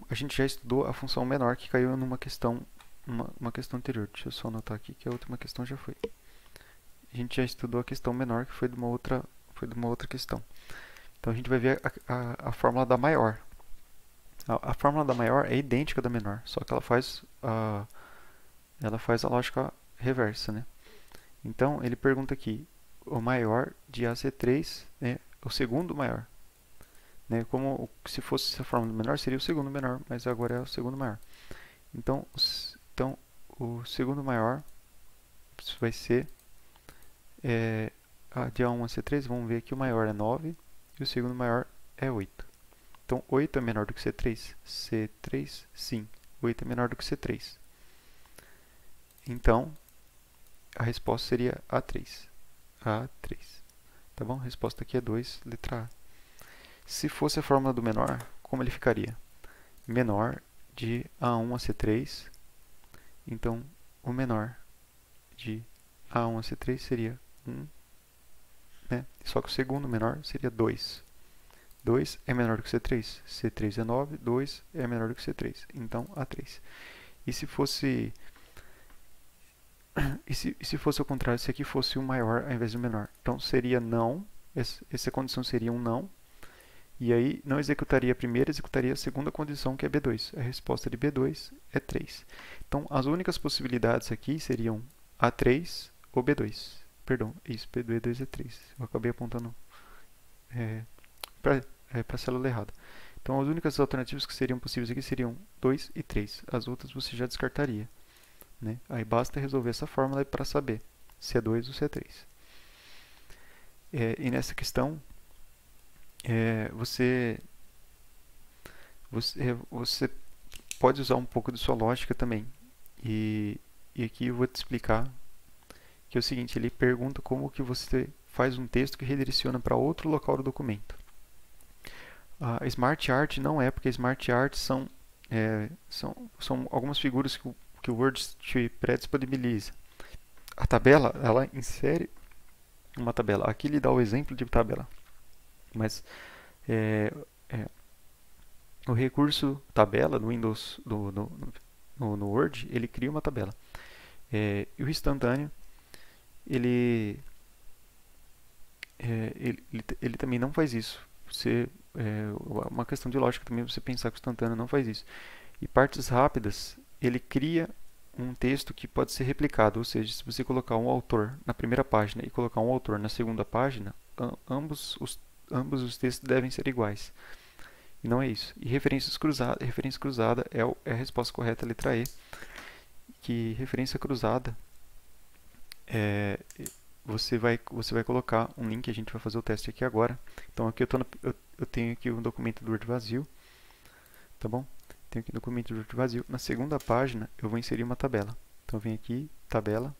A gente já estudou a função menor que caiu numa questão, uma questão anterior. Deixa eu só anotar aqui que a última questão já foi. A gente já estudou a questão menor, que foi de uma outra questão. Então a gente vai ver a fórmula da maior. A fórmula da maior é idêntica da menor, só que ela faz a lógica reversa, né? Então ele pergunta aqui, o maior de AC3 é o segundo maior. Né? Como se fosse a fórmula do menor, seria o segundo menor, mas agora é o segundo maior. Então o segundo maior vai ser de A1 a C3, vamos ver que o maior é 9 e o segundo maior é 8. Então, 8 é menor do que C3? C3, sim. 8 é menor do que C3. Então, a resposta seria A3. A3. Tá bom? A resposta aqui é 2, letra A. Se fosse a fórmula do menor, como ele ficaria? Menor de A1 a C3. Então, o menor de A1 a C3 seria 1, né? Só que o segundo menor seria 2. 2 é menor do que C3. C3 é 9, 2 é menor do que C3. Então, A3. E se fosse ao contrário, se aqui fosse o maior ao invés do menor? Então, seria não. Essa condição seria um não. E aí, não executaria a primeira, executaria a segunda condição, que é B2. A resposta de B2 é 3. Então, as únicas possibilidades aqui seriam A3 ou B2. Perdão, isso, B2 é 3. Eu acabei apontando para a célula errada. Então, as únicas alternativas que seriam possíveis aqui seriam 2 e 3. As outras você já descartaria. Né? Aí basta resolver essa fórmula para saber se é 2 ou se é 3. E nessa questão, você pode usar um pouco de sua lógica também. E aqui eu vou te explicar que é o seguinte, ele pergunta como que você faz um texto que redireciona para outro local do documento. A Smart Art não é, porque Smart Art são algumas figuras que o Word te pré-disponibiliza. A tabela, ela insere uma tabela. Aqui ele dá o exemplo de tabela. Mas o recurso tabela no Windows, no Word, ele cria uma tabela. E o instantâneo, ele também não faz isso. Uma questão de lógica também você pensar que o instantâneo não faz isso. E partes rápidas, ele cria um texto que pode ser replicado, ou seja, se você colocar um autor na primeira página e colocar um autor na segunda página, ambos os textos devem ser iguais. E não é isso. E referência cruzada é a resposta correta, a letra E, que referência cruzada você vai colocar um link, a gente vai fazer o teste aqui agora. Então aqui eu tenho aqui um documento do Word vazio, tá bom? Tenho aqui um documento do Word vazio. Na segunda página eu vou inserir uma tabela. Então eu venho aqui, tabela,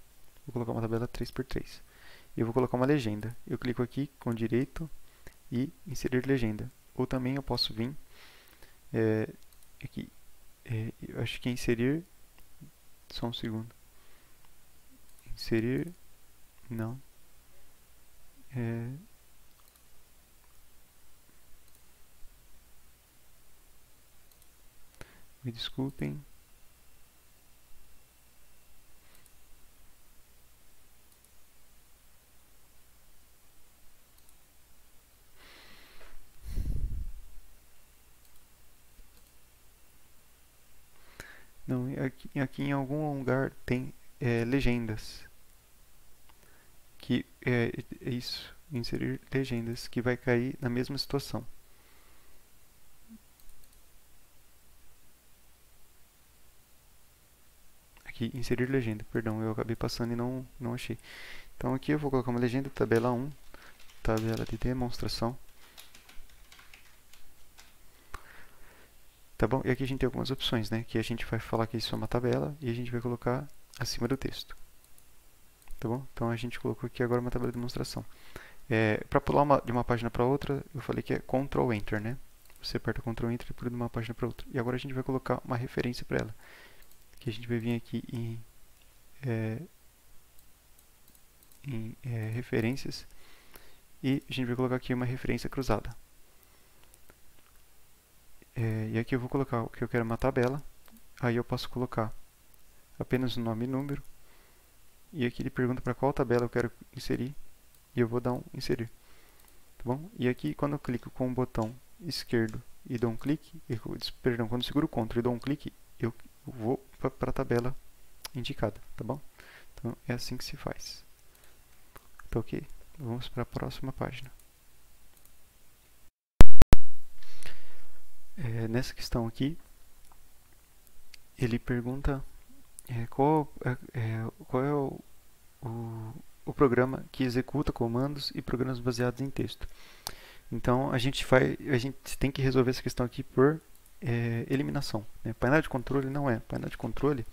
vou colocar uma tabela 3x3. E eu vou colocar uma legenda. Eu clico aqui com direito e inserir legenda. Ou também eu posso vir aqui, eu acho que é inserir, só um segundo, inserir, não, me desculpem, não, aqui em algum lugar tem legendas, que é isso, inserir legendas, que vai cair na mesma situação. Aqui, inserir legenda, perdão, eu acabei passando e não achei. Então aqui eu vou colocar uma legenda, tabela 1, tabela de demonstração. Tá bom? E aqui a gente tem algumas opções, né? Que a gente vai falar que isso é uma tabela e a gente vai colocar acima do texto. Tá bom? Então a gente colocou aqui agora uma tabela de demonstração. Para pular de uma página para outra, eu falei que é Ctrl Enter, né? Você aperta Ctrl Enter e pula de uma página para outra. E agora a gente vai colocar uma referência para ela. Que a gente vai vir aqui em referências e a gente vai colocar aqui uma referência cruzada. E aqui eu vou colocar o que eu quero, uma tabela. Aí eu posso colocar apenas o nome e número. E aqui ele pergunta para qual tabela eu quero inserir. E eu vou dar um inserir. Tá bom? E aqui quando eu clico com o botão esquerdo e dou um clique, perdão, quando eu seguro o Ctrl e dou um clique, eu vou para a tabela indicada, tá bom? Então é assim que se faz. Tá ok? Vamos para a próxima página. Nessa questão aqui, ele pergunta qual é o programa que executa comandos e programas baseados em texto. Então a gente tem que resolver essa questão aqui por eliminação. Né? Painel de controle não é. Painel de controle,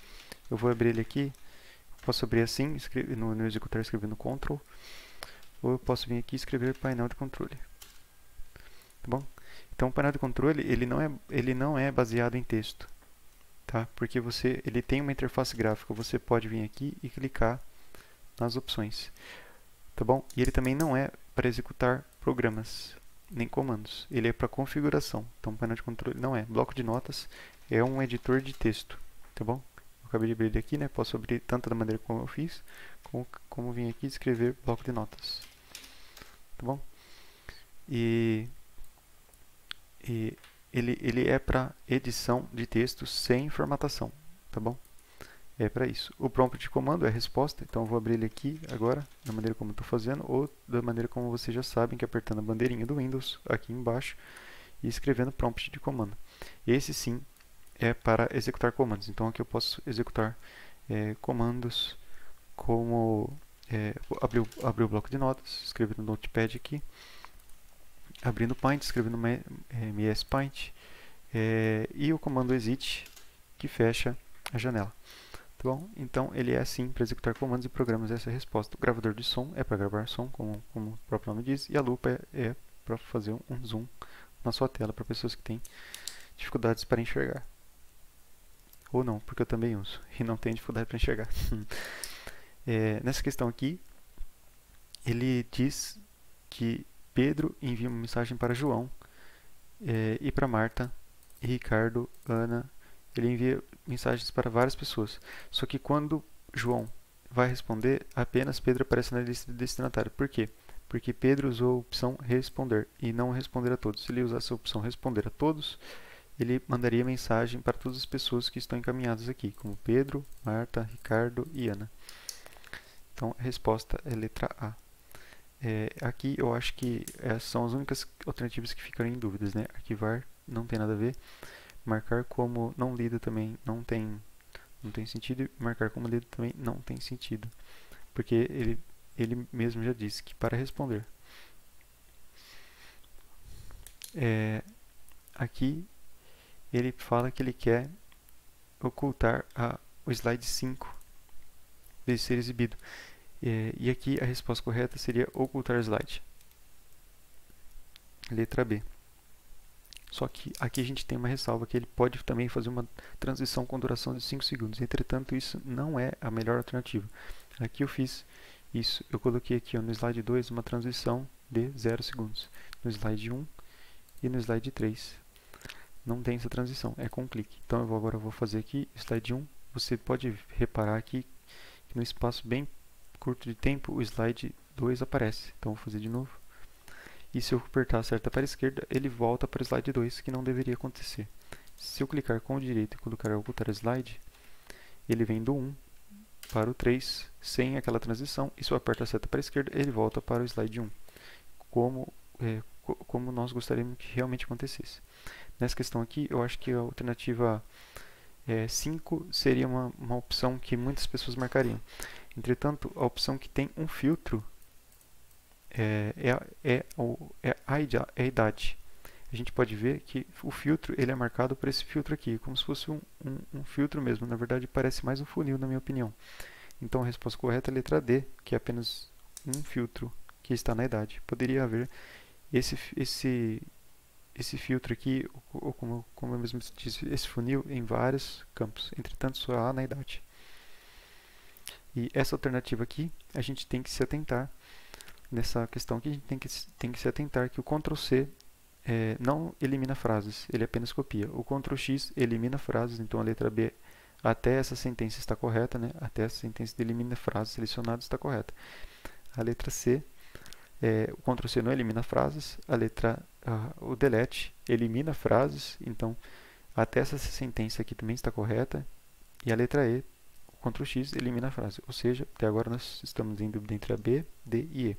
eu vou abrir ele aqui. Posso abrir assim, no executar escrevendo Ctrl, ou eu posso vir aqui e escrever painel de controle. Tá bom? Então o painel de controle ele não é baseado em texto, tá? Porque ele tem uma interface gráfica. Você pode vir aqui e clicar nas opções, tá bom? E ele também não é para executar programas nem comandos. Ele é para configuração. Então o painel de controle não é. Bloco de notas é um editor de texto, tá bom? Acabei de abrir ele aqui, né? Posso abrir tanto da maneira como eu fiz, como vir aqui e escrever bloco de notas. Tá bom? E ele é para edição de texto sem formatação, tá bom? É para isso. O prompt de comando é a resposta, então eu vou abrir ele aqui agora, da maneira como eu estou fazendo, ou da maneira como vocês já sabem, que é apertando a bandeirinha do Windows aqui embaixo e escrevendo prompt de comando. Esse sim é para executar comandos. Então aqui eu posso executar comandos como abrir o bloco de notas, escrever no Notepad aqui, abrindo Paint, escrevendo MS Paint, e o comando exit que fecha a janela. Tá bom? Então ele é assim para executar comandos e programas. Essa é a resposta. O gravador de som é para gravar som, como o próprio nome diz, e a lupa é para fazer um zoom na sua tela para pessoas que têm dificuldades para enxergar. Ou não, porque eu também uso e não tenho dificuldade para enxergar. Nessa questão aqui, ele diz que Pedro envia uma mensagem para João e para Marta, e Ricardo, Ana. Ele envia mensagens para várias pessoas. Só que quando João vai responder, apenas Pedro aparece na lista de destinatário. Por quê? Porque Pedro usou a opção responder e não responder a todos. Se ele usasse a opção responder a todos, ele mandaria mensagem para todas as pessoas que estão encaminhadas aqui, como Pedro, Marta, Ricardo e Ana. Então a resposta é letra A. Aqui eu acho que essas são as únicas alternativas que ficam em dúvidas, né? Arquivar não tem nada a ver. Marcar como não lido também não tem sentido. E marcar como lido também não tem sentido. Porque ele mesmo já disse que para responder. Aqui ele fala que ele quer ocultar o slide 5 de ser exibido. E aqui a resposta correta seria ocultar slide. Letra B. Só que aqui a gente tem uma ressalva que ele pode também fazer uma transição com duração de 5 segundos. Entretanto, isso não é a melhor alternativa. Aqui eu fiz isso. Eu coloquei aqui no slide 2 uma transição de 0 segundos. No slide 1 e no slide 3 não tem essa transição, é com clique. Então agora eu vou fazer aqui, slide 1. Você pode reparar aqui que no espaço bem curto de tempo o slide 2 aparece. Então vou fazer de novo. E se eu apertar a seta para a esquerda, ele volta para o slide 2, que não deveria acontecer. Se eu clicar com o direito e colocar ocultar slide, ele vem do 1 para o 3, sem aquela transição. E se eu apertar a seta para a esquerda, ele volta para o slide 1, como nós gostaríamos que realmente acontecesse. Nessa questão aqui, eu acho que a alternativa 5 seria uma opção que muitas pessoas marcariam. Entretanto, a opção que tem um filtro é a idade. A gente pode ver que o filtro ele é marcado por esse filtro aqui, como se fosse um filtro mesmo. Na verdade, parece mais um funil, na minha opinião. Então, a resposta correta é a letra D, que é apenas um filtro que está na idade. Poderia haver esse filtro aqui, ou como eu mesmo disse, esse funil em vários campos. Entretanto, só há na idade. E essa alternativa aqui, a gente tem que se atentar nessa questão aqui, a gente tem que se atentar que o Ctrl+C não elimina frases, ele apenas copia. O Ctrl+X elimina frases, então a letra B, até essa sentença está correta, né? Até essa sentença de elimina frases selecionadas está correta. A letra C, o Ctrl+C não elimina frases, o delete elimina frases, então até essa sentença aqui também está correta. E a letra E, o Ctrl+X elimina a frase, ou seja, até agora nós estamos em dúvida entre a B, D e E.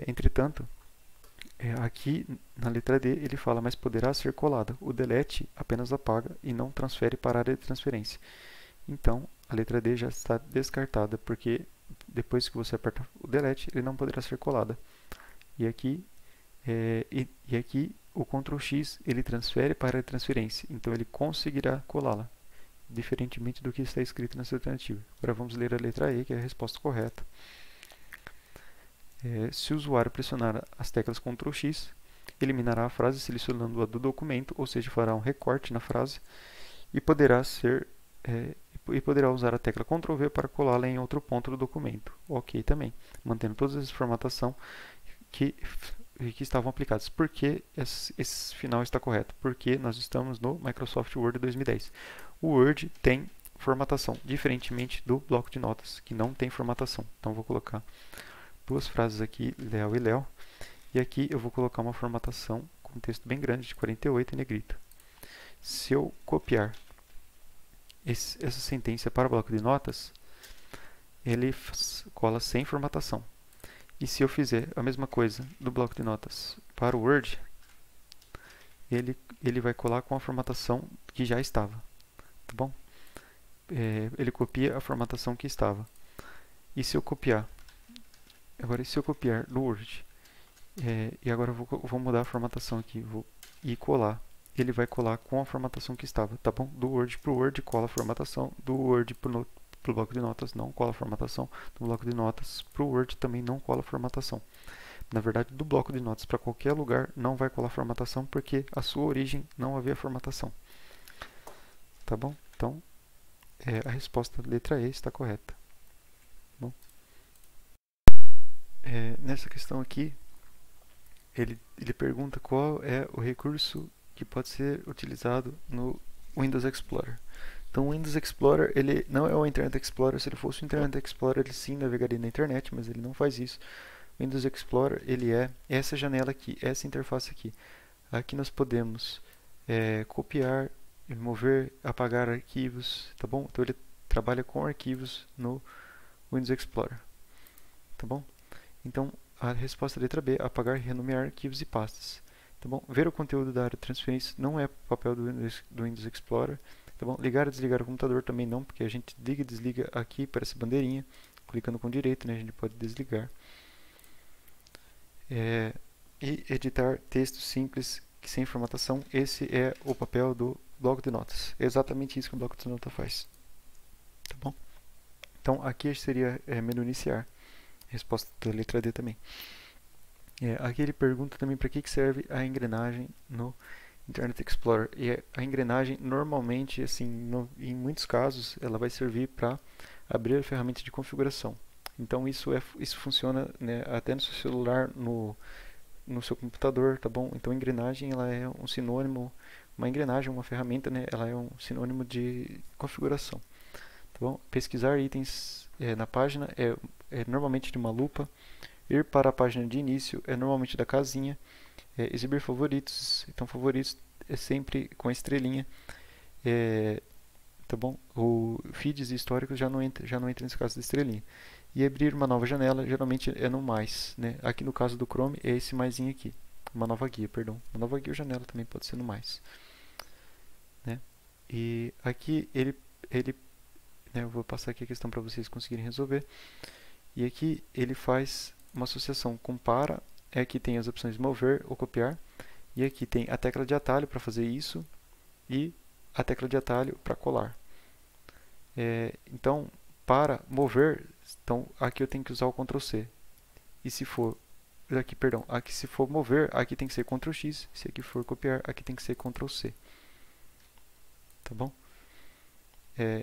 Entretanto, aqui na letra D ele fala, mas poderá ser colada. O delete apenas apaga e não transfere para a área de transferência. Então, a letra D já está descartada, porque depois que você aperta o delete, ele não poderá ser colada. E aqui, o Ctrl+X ele transfere para a área de transferência, então ele conseguirá colá-la, diferentemente do que está escrito nessa alternativa. Agora vamos ler a letra E, que é a resposta correta. Se o usuário pressionar as teclas Ctrl+X, eliminará a frase selecionando-a do documento, ou seja, fará um recorte na frase e poderá usar a tecla Ctrl+V para colá-la em outro ponto do documento. Ok também, mantendo todas as formatação que estavam aplicadas. Por que esse final está correto? Porque nós estamos no Microsoft Word 2010. O Word tem formatação, diferentemente do bloco de notas, que não tem formatação. Então vou colocar duas frases aqui, Léo e Léo, e aqui eu vou colocar uma formatação com um texto bem grande de 48 em negrito. Se eu copiar essa sentença para o bloco de notas, ele cola sem formatação. E se eu fizer a mesma coisa do bloco de notas para o Word, ele vai colar com a formatação que já estava, tá bom? Ele copia a formatação que estava. E se eu copiar do Word, e agora eu vou mudar a formatação aqui, e colar, ele vai colar com a formatação que estava, tá bom? Do Word para o Word cola a formatação, do Word para o bloco de notas não cola a formatação, do bloco de notas para o Word também não cola a formatação. Na verdade, do bloco de notas para qualquer lugar não vai colar formatação, porque a sua origem não havia formatação. Tá bom? Então, a resposta letra E está correta. Bom, nessa questão aqui, ele pergunta qual é o recurso que pode ser utilizado no Windows Explorer. Então, o Windows Explorer ele não é o Internet Explorer. Se ele fosse o Internet Explorer, ele sim navegaria na internet, mas ele não faz isso. O Windows Explorer ele é essa janela aqui, essa interface aqui. Aqui nós podemos copiar, mover, apagar arquivos, tá bom? Então ele trabalha com arquivos no Windows Explorer, tá bom? Então a resposta é letra B, apagar e renomear arquivos e pastas, tá bom? Ver o conteúdo da área de transferência não é papel do Windows Explorer, tá bom? Ligar e desligar o computador também não, porque a gente liga e desliga aqui para essa bandeirinha. clicando com direito, né, a gente pode desligar. E editar textos simples sem formatação, esse é o papel do bloco de notas. É exatamente isso que o bloco de notas faz. Tá bom? Então aqui seria menu iniciar. Resposta da letra D também. Aqui ele pergunta também para que serve a engrenagem no Internet Explorer. E a engrenagem normalmente, assim, em muitos casos, ela vai servir para abrir a ferramenta de configuração. Então isso funciona, né, até no seu celular, no seu computador, tá bom? Então engrenagem ela é um sinônimo, uma engrenagem, uma ferramenta, né, ela é um sinônimo de configuração. Tá bom? Pesquisar itens na página é normalmente de uma lupa. Ir para a página de início é normalmente da casinha. Exibir favoritos, então favoritos é sempre com a estrelinha. Tá bom? O feeds históricos já não entra nesse caso da estrelinha. E abrir uma nova janela geralmente é no mais, né? Aqui no caso do Chrome é esse maisinho aqui, uma nova guia, perdão. Uma nova guia ou janela também pode ser no mais, né? E aqui né, eu vou passar aqui a questão para vocês conseguirem resolver. E aqui ele faz uma associação com para, aqui tem as opções mover ou copiar, e aqui tem a tecla de atalho para fazer isso e a tecla de atalho para colar. Então, para mover, então aqui eu tenho que usar o Ctrl C. E se for aqui se for mover, aqui tem que ser Ctrl X, se aqui for copiar, aqui tem que ser Ctrl C. Tá bom?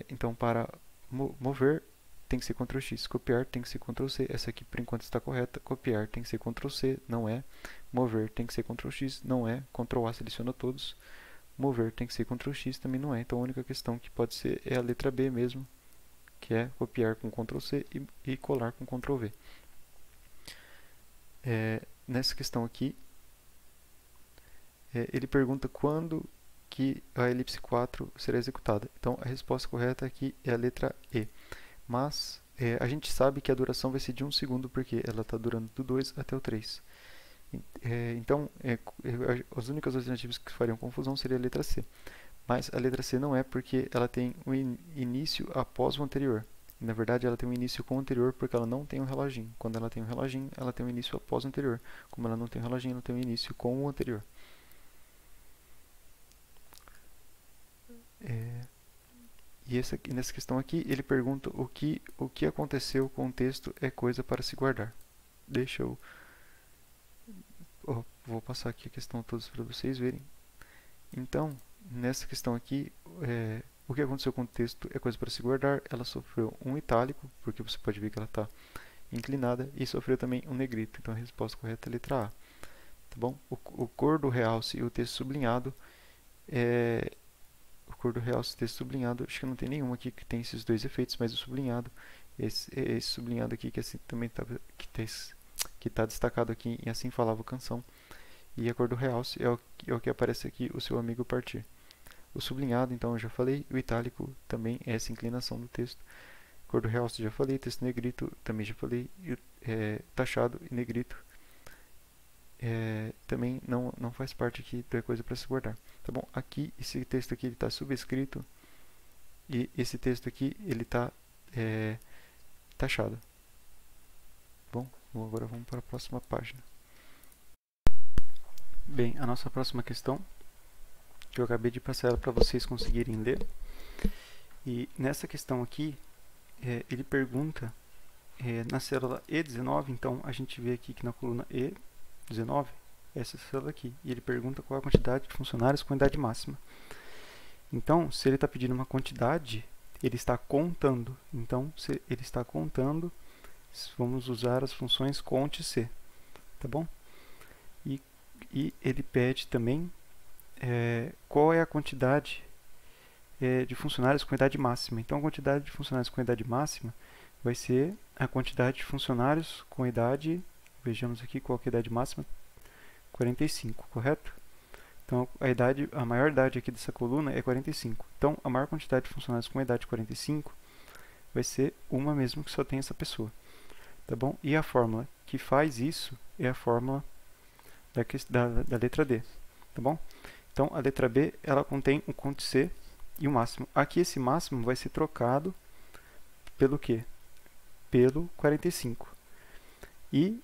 Então, para mover tem que ser Ctrl X, copiar tem que ser Ctrl C. Essa aqui por enquanto está correta. Copiar tem que ser Ctrl C, não é. Mover tem que ser Ctrl X, não é. Ctrl A seleciona todos. Mover tem que ser Ctrl X, também não é. Então a única questão que pode ser é a letra B mesmo, que é copiar com Ctrl C e colar com Ctrl V. Nessa questão aqui, ele pergunta quando que a elipse 4 será executada. Então a resposta correta aqui é a letra E. Mas a gente sabe que a duração vai ser de 1 segundo, porque ela está durando do 2 até o 3. Então, as únicas alternativas que fariam confusão seria a letra C. Mas a letra C não é, porque ela tem um início após o anterior. Na verdade, ela tem um início com o anterior, porque ela não tem um reloginho. Quando ela tem um reloginho, ela tem um início após o anterior. Como ela não tem um reloginho, ela tem um início com o anterior. E nessa questão aqui, ele pergunta o que aconteceu com o texto é coisa para se guardar. Deixa eu... vou passar aqui a questão todos para vocês verem. Então, nessa questão aqui, o que aconteceu com o texto é coisa para se guardar. Ela sofreu um itálico, porque você pode ver que ela está inclinada, e sofreu também um negrito. Então a resposta correta é a letra A. Tá bom? O cor do realce e o texto sublinhado o cor do realce e texto sublinhado, acho que não tem nenhum aqui que tem esses dois efeitos, mas o sublinhado, esse sublinhado aqui que assim também que tá destacado aqui em Assim Falava a Canção. E a cor do realce é o que aparece aqui, o seu amigo partir. O sublinhado, então, eu já falei. O itálico também é essa inclinação do texto. Cor do realce, já falei. Texto negrito, também já falei. Taxado e negrito também não faz parte aqui da coisa para se guardar. Tá bom? Aqui, esse texto aqui está subscrito. E esse texto aqui, ele está taxado. Bom, agora vamos para a próxima página. Bem, a nossa próxima questão, que eu acabei de passar ela para vocês conseguirem ler. E nessa questão aqui, ele pergunta, na célula E19, então a gente vê aqui que na coluna E19, essa célula aqui, e ele pergunta qual a quantidade de funcionários com idade máxima. Então, se ele está pedindo uma quantidade, ele está contando. Então, se ele está contando, vamos usar as funções cont C, tá bom? E ele pede também qual é a quantidade de funcionários com idade máxima. Então, a quantidade de funcionários com idade máxima vai ser a quantidade de funcionários com idade, vejamos aqui qual é a idade máxima, 45, correto? Então, a maior idade aqui dessa coluna é 45. Então, a maior quantidade de funcionários com idade 45 vai ser uma mesmo, que só tem essa pessoa. Tá bom? E a fórmula que faz isso é a fórmula da letra D. Tá bom? Então, a letra B, ela contém um cont C e o máximo. Aqui, esse máximo vai ser trocado pelo quê? pelo 45. E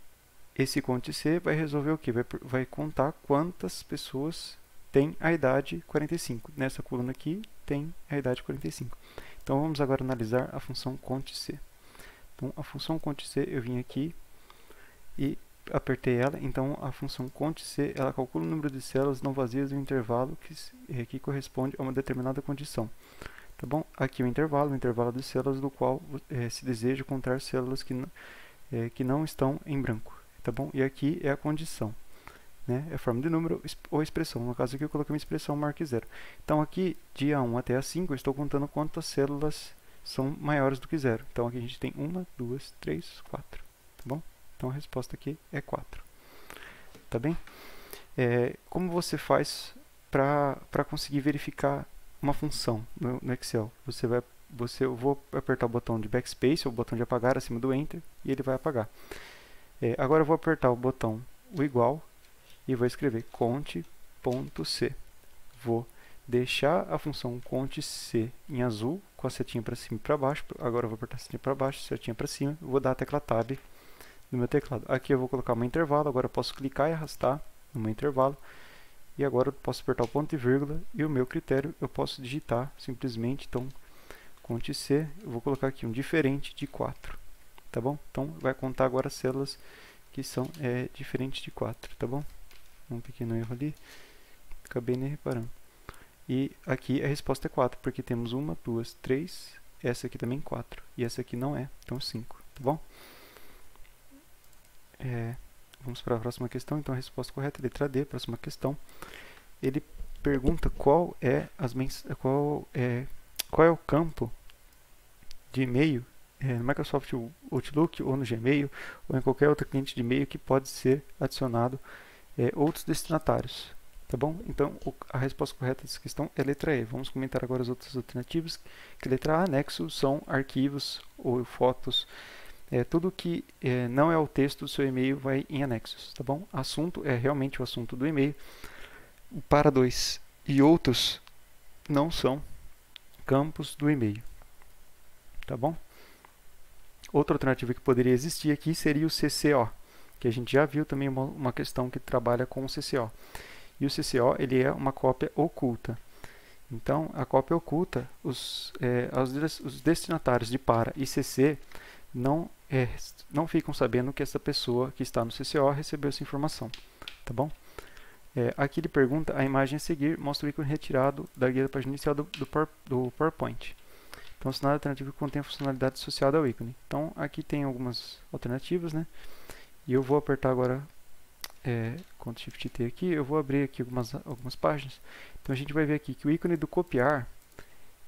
esse cont.c vai resolver o que? Vai contar quantas pessoas têm a idade 45. Nessa coluna aqui tem a idade 45. Então vamos agora analisar a função cont.c. Então a função cont.c, eu vim aqui e apertei ela. Então a função cont.c, ela calcula o número de células não vazias em um intervalo que corresponde a uma determinada condição. Tá bom? Aqui o intervalo de células do qual se deseja contar células que não estão em branco. Tá bom? E aqui é a condição, né? É a forma de número ou expressão. No caso aqui eu coloquei uma expressão marque 0. Então aqui, de A1 até A5, eu estou contando quantas células são maiores do que 0. Então aqui a gente tem 1, 2, 3, 4. Tá bom? Então a resposta aqui é 4. Tá bem? Como você faz para conseguir verificar uma função no Excel? Eu vou apertar o botão de backspace, ou o botão de apagar acima do Enter, e ele vai apagar. Agora eu vou apertar o botão igual e vou escrever cont.c. Vou deixar a função cont.c em azul com a setinha para cima e para baixo. Agora eu vou apertar a setinha para baixo, setinha para cima. Vou dar a tecla Tab no meu teclado. Aqui eu vou colocar um intervalo. Agora eu posso clicar e arrastar no meu intervalo. E agora eu posso apertar o ponto e vírgula. E o meu critério eu posso digitar simplesmente. Então, cont.c, eu vou colocar aqui um diferente de 4. Tá bom? Então vai contar agora as células que são diferentes de 4, tá bom? Um pequeno erro ali, acabei nem reparando. E aqui a resposta é 4, porque temos 1, 2, 3, essa aqui também 4, e essa aqui não é, então 5, tá bom? Vamos para a próxima questão. Então a resposta correta é letra D, próxima questão. Ele pergunta qual é o campo de e-mail no Microsoft Outlook ou no Gmail ou em qualquer outro cliente de e-mail que pode ser adicionado outros destinatários, tá bom? Então a resposta correta dessa questão é letra E. Vamos comentar agora as outras alternativas. Que letra A, anexo, são arquivos ou fotos, tudo que não é o texto do seu e-mail vai em anexos, tá bom? Assunto é realmente o assunto do e-mail. O para 2 e outros não são campos do e-mail, tá bom? Outra alternativa que poderia existir aqui seria o CCO, que a gente já viu também uma questão que trabalha com o CCO. E o CCO ele é uma cópia oculta. Então, a cópia oculta, os destinatários de para e CC não ficam sabendo que essa pessoa que está no CCO recebeu essa informação. Tá bom? Aqui ele pergunta, a imagem a seguir mostra o ícone retirado da guia da página inicial do PowerPoint. Então, o cenário alternativo contém a funcionalidade associada ao ícone. Então, aqui tem algumas alternativas, né? E eu vou apertar agora Ctrl Shift T aqui, eu vou abrir aqui algumas páginas. Então, a gente vai ver aqui que o ícone do copiar,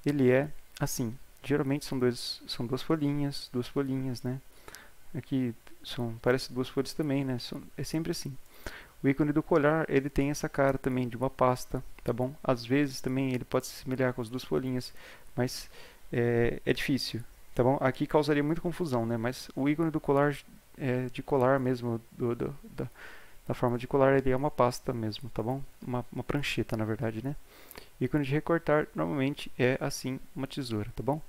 ele é assim. Geralmente são duas folhinhas, né? Aqui parece duas folhas também, né? É sempre assim. O ícone do colar, ele tem essa cara também de uma pasta, tá bom? Às vezes também ele pode se semelhar com as duas folhinhas, mas é difícil, tá bom? Aqui causaria muita confusão, né? Mas o ícone do colar, de colar mesmo, da forma de colar, ele é uma pasta mesmo, tá bom? Uma prancheta, na verdade, né? Ícone de recortar, normalmente é assim, uma tesoura, tá bom?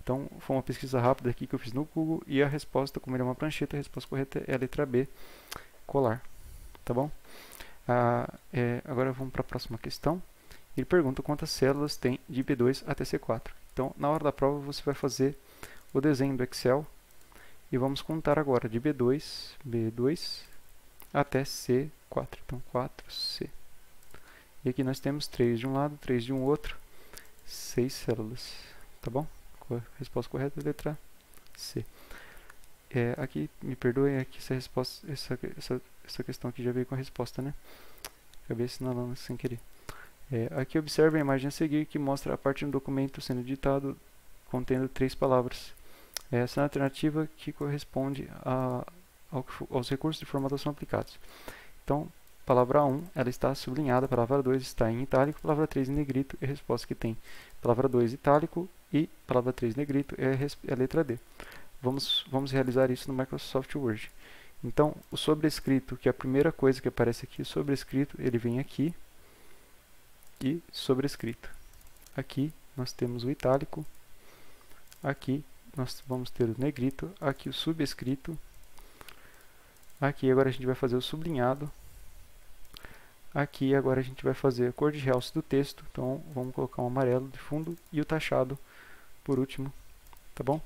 Então, foi uma pesquisa rápida aqui que eu fiz no Google, e a resposta, como ele é uma prancheta, a resposta correta é a letra B, colar, tá bom? Agora vamos para a próxima questão. Ele pergunta quantas células tem de B2 até C4. Então, na hora da prova, você vai fazer o desenho do Excel e vamos contar agora de B2 até C4. Então, 4C. E aqui nós temos 3 de um lado, 3 de um outro, 6 células. Tá bom? A resposta correta é a letra C. Aqui, me perdoem, aqui essa questão aqui já veio com a resposta, né? Acabei assinalando sem querer. Aqui observe a imagem a seguir que mostra a parte do documento sendo digitado contendo 3 palavras. Essa é a alternativa que corresponde aos recursos de formatação aplicados. Então, palavra 1 ela está sublinhada, palavra 2 está em itálico, palavra 3 em negrito é a resposta que tem. Palavra 2 itálico e palavra 3 negrito é a letra D. Vamos realizar isso no Microsoft Word. Então, o sobrescrito, que é a primeira coisa que aparece aqui, o sobrescrito, ele vem aqui e sobrescrito. Aqui nós temos o itálico, aqui nós vamos ter o negrito, aqui o subscrito, aqui agora a gente vai fazer o sublinhado, aqui agora a gente vai fazer a cor de realce do texto, então vamos colocar um amarelo de fundo e o taxado por último, tá bom?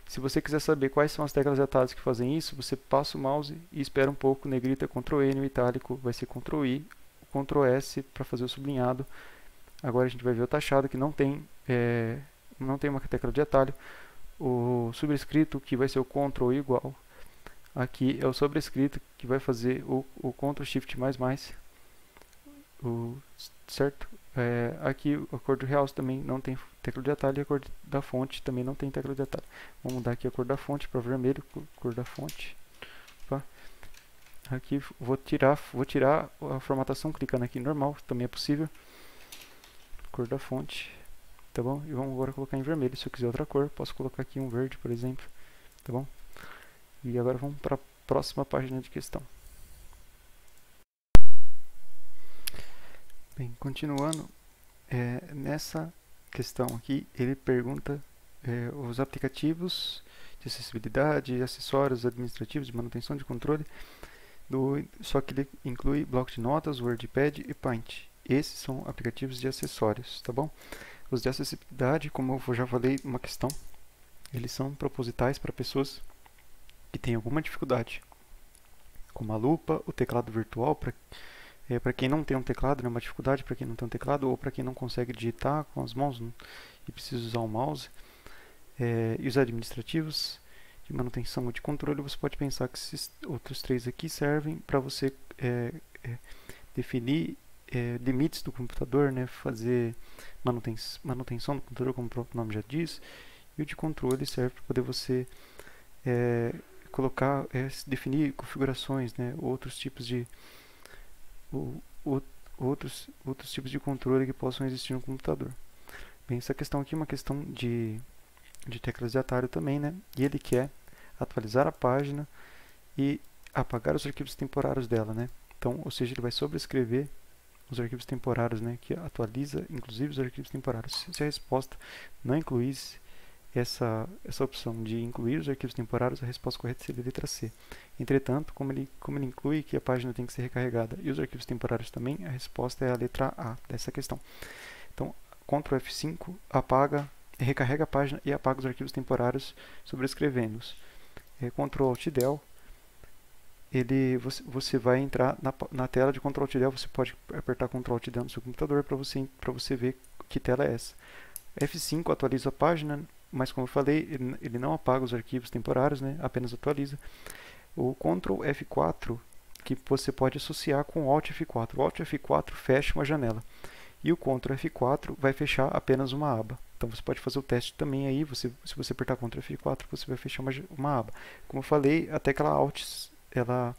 Se você quiser saber quais são as teclas de atalhos que fazem isso, você passa o mouse e espera um pouco, o negrito é Ctrl E, no itálico vai ser Ctrl I, Ctrl S para fazer o sublinhado. Agora a gente vai ver o taxado que não tem uma tecla de atalho. O subscrito que vai ser o Ctrl igual. Aqui é o sobrescrito que vai fazer o Ctrl Shift mais. Certo? Aqui a cor do realce também não tem tecla de atalho e a cor da fonte também não tem tecla de atalho. Vamos mudar aqui a cor da fonte para vermelho, cor da fonte. Opa. Aqui vou tirar a formatação clicando aqui em normal, também é possível. Cor da fonte, tá bom? E vamos agora colocar em vermelho. Se eu quiser outra cor, posso colocar aqui um verde, por exemplo, tá bom? E agora vamos para a próxima página de questão. Bem, continuando, nessa questão aqui, ele pergunta os aplicativos de acessibilidade, acessórios administrativos de manutenção de controle, só que ele inclui bloco de notas, WordPad e Paint. Esses são aplicativos de acessórios, tá bom? Os de acessibilidade, como eu já falei numa questão, eles são propositais para pessoas que têm alguma dificuldade, como a lupa, o teclado virtual, para quem não tem um teclado, é uma dificuldade para quem não tem um teclado, ou para quem não consegue digitar com as mãos e precisa usar o mouse. E os administrativos de manutenção ou de controle, você pode pensar que esses outros três aqui servem para você definir limites do computador, né, fazer manutenção do computador, como o próprio nome já diz, e o de controle serve para poder você definir configurações, né, outros tipos de controle que possam existir no computador. Bem, essa questão aqui é uma questão de teclas de atalho também, né, e ele quer atualizar a página e apagar os arquivos temporários dela, né. Então, ou seja, ele vai sobrescrever os arquivos temporários, né, que atualiza inclusive os arquivos temporários. Se a resposta não incluísse essa opção de incluir os arquivos temporários, a resposta correta seria a letra C. Entretanto, como ele inclui que a página tem que ser recarregada e os arquivos temporários também, a resposta é a letra A dessa questão. Então, Ctrl F5 recarrega a página e apaga os arquivos temporários sobrescrevendo-os. Ctrl Alt Del, você vai entrar na tela de Ctrl Alt Del, você pode apertar Ctrl Alt Del no seu computador para você ver que tela é essa. F5 atualiza a página, mas como eu falei, ele não apaga os arquivos temporários, né? Apenas atualiza. O Ctrl F4, que você pode associar com o Alt F4. O Alt F4 fecha uma janela. E o Ctrl F4 vai fechar apenas uma aba. Então você pode fazer o teste também aí, se você apertar Ctrl F4, você vai fechar uma aba. Como eu falei, a tecla Alt, ela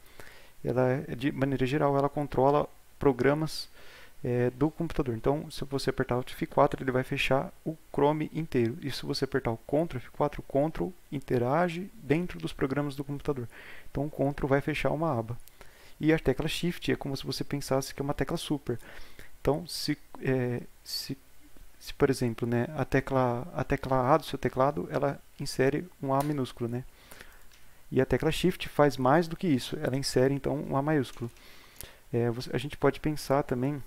de maneira geral, ela controla programas do computador. Então, se você apertar o F4, ele vai fechar o Chrome inteiro. E se você apertar o Ctrl F4, o Ctrl interage dentro dos programas do computador. Então, o Ctrl vai fechar uma aba. E a tecla Shift é como se você pensasse que é uma tecla super. Então, se por exemplo, né, a tecla A do seu teclado, ela insere um A minúsculo, né? E a tecla Shift faz mais do que isso. Ela insere, então, um A maiúsculo. A gente pode pensar também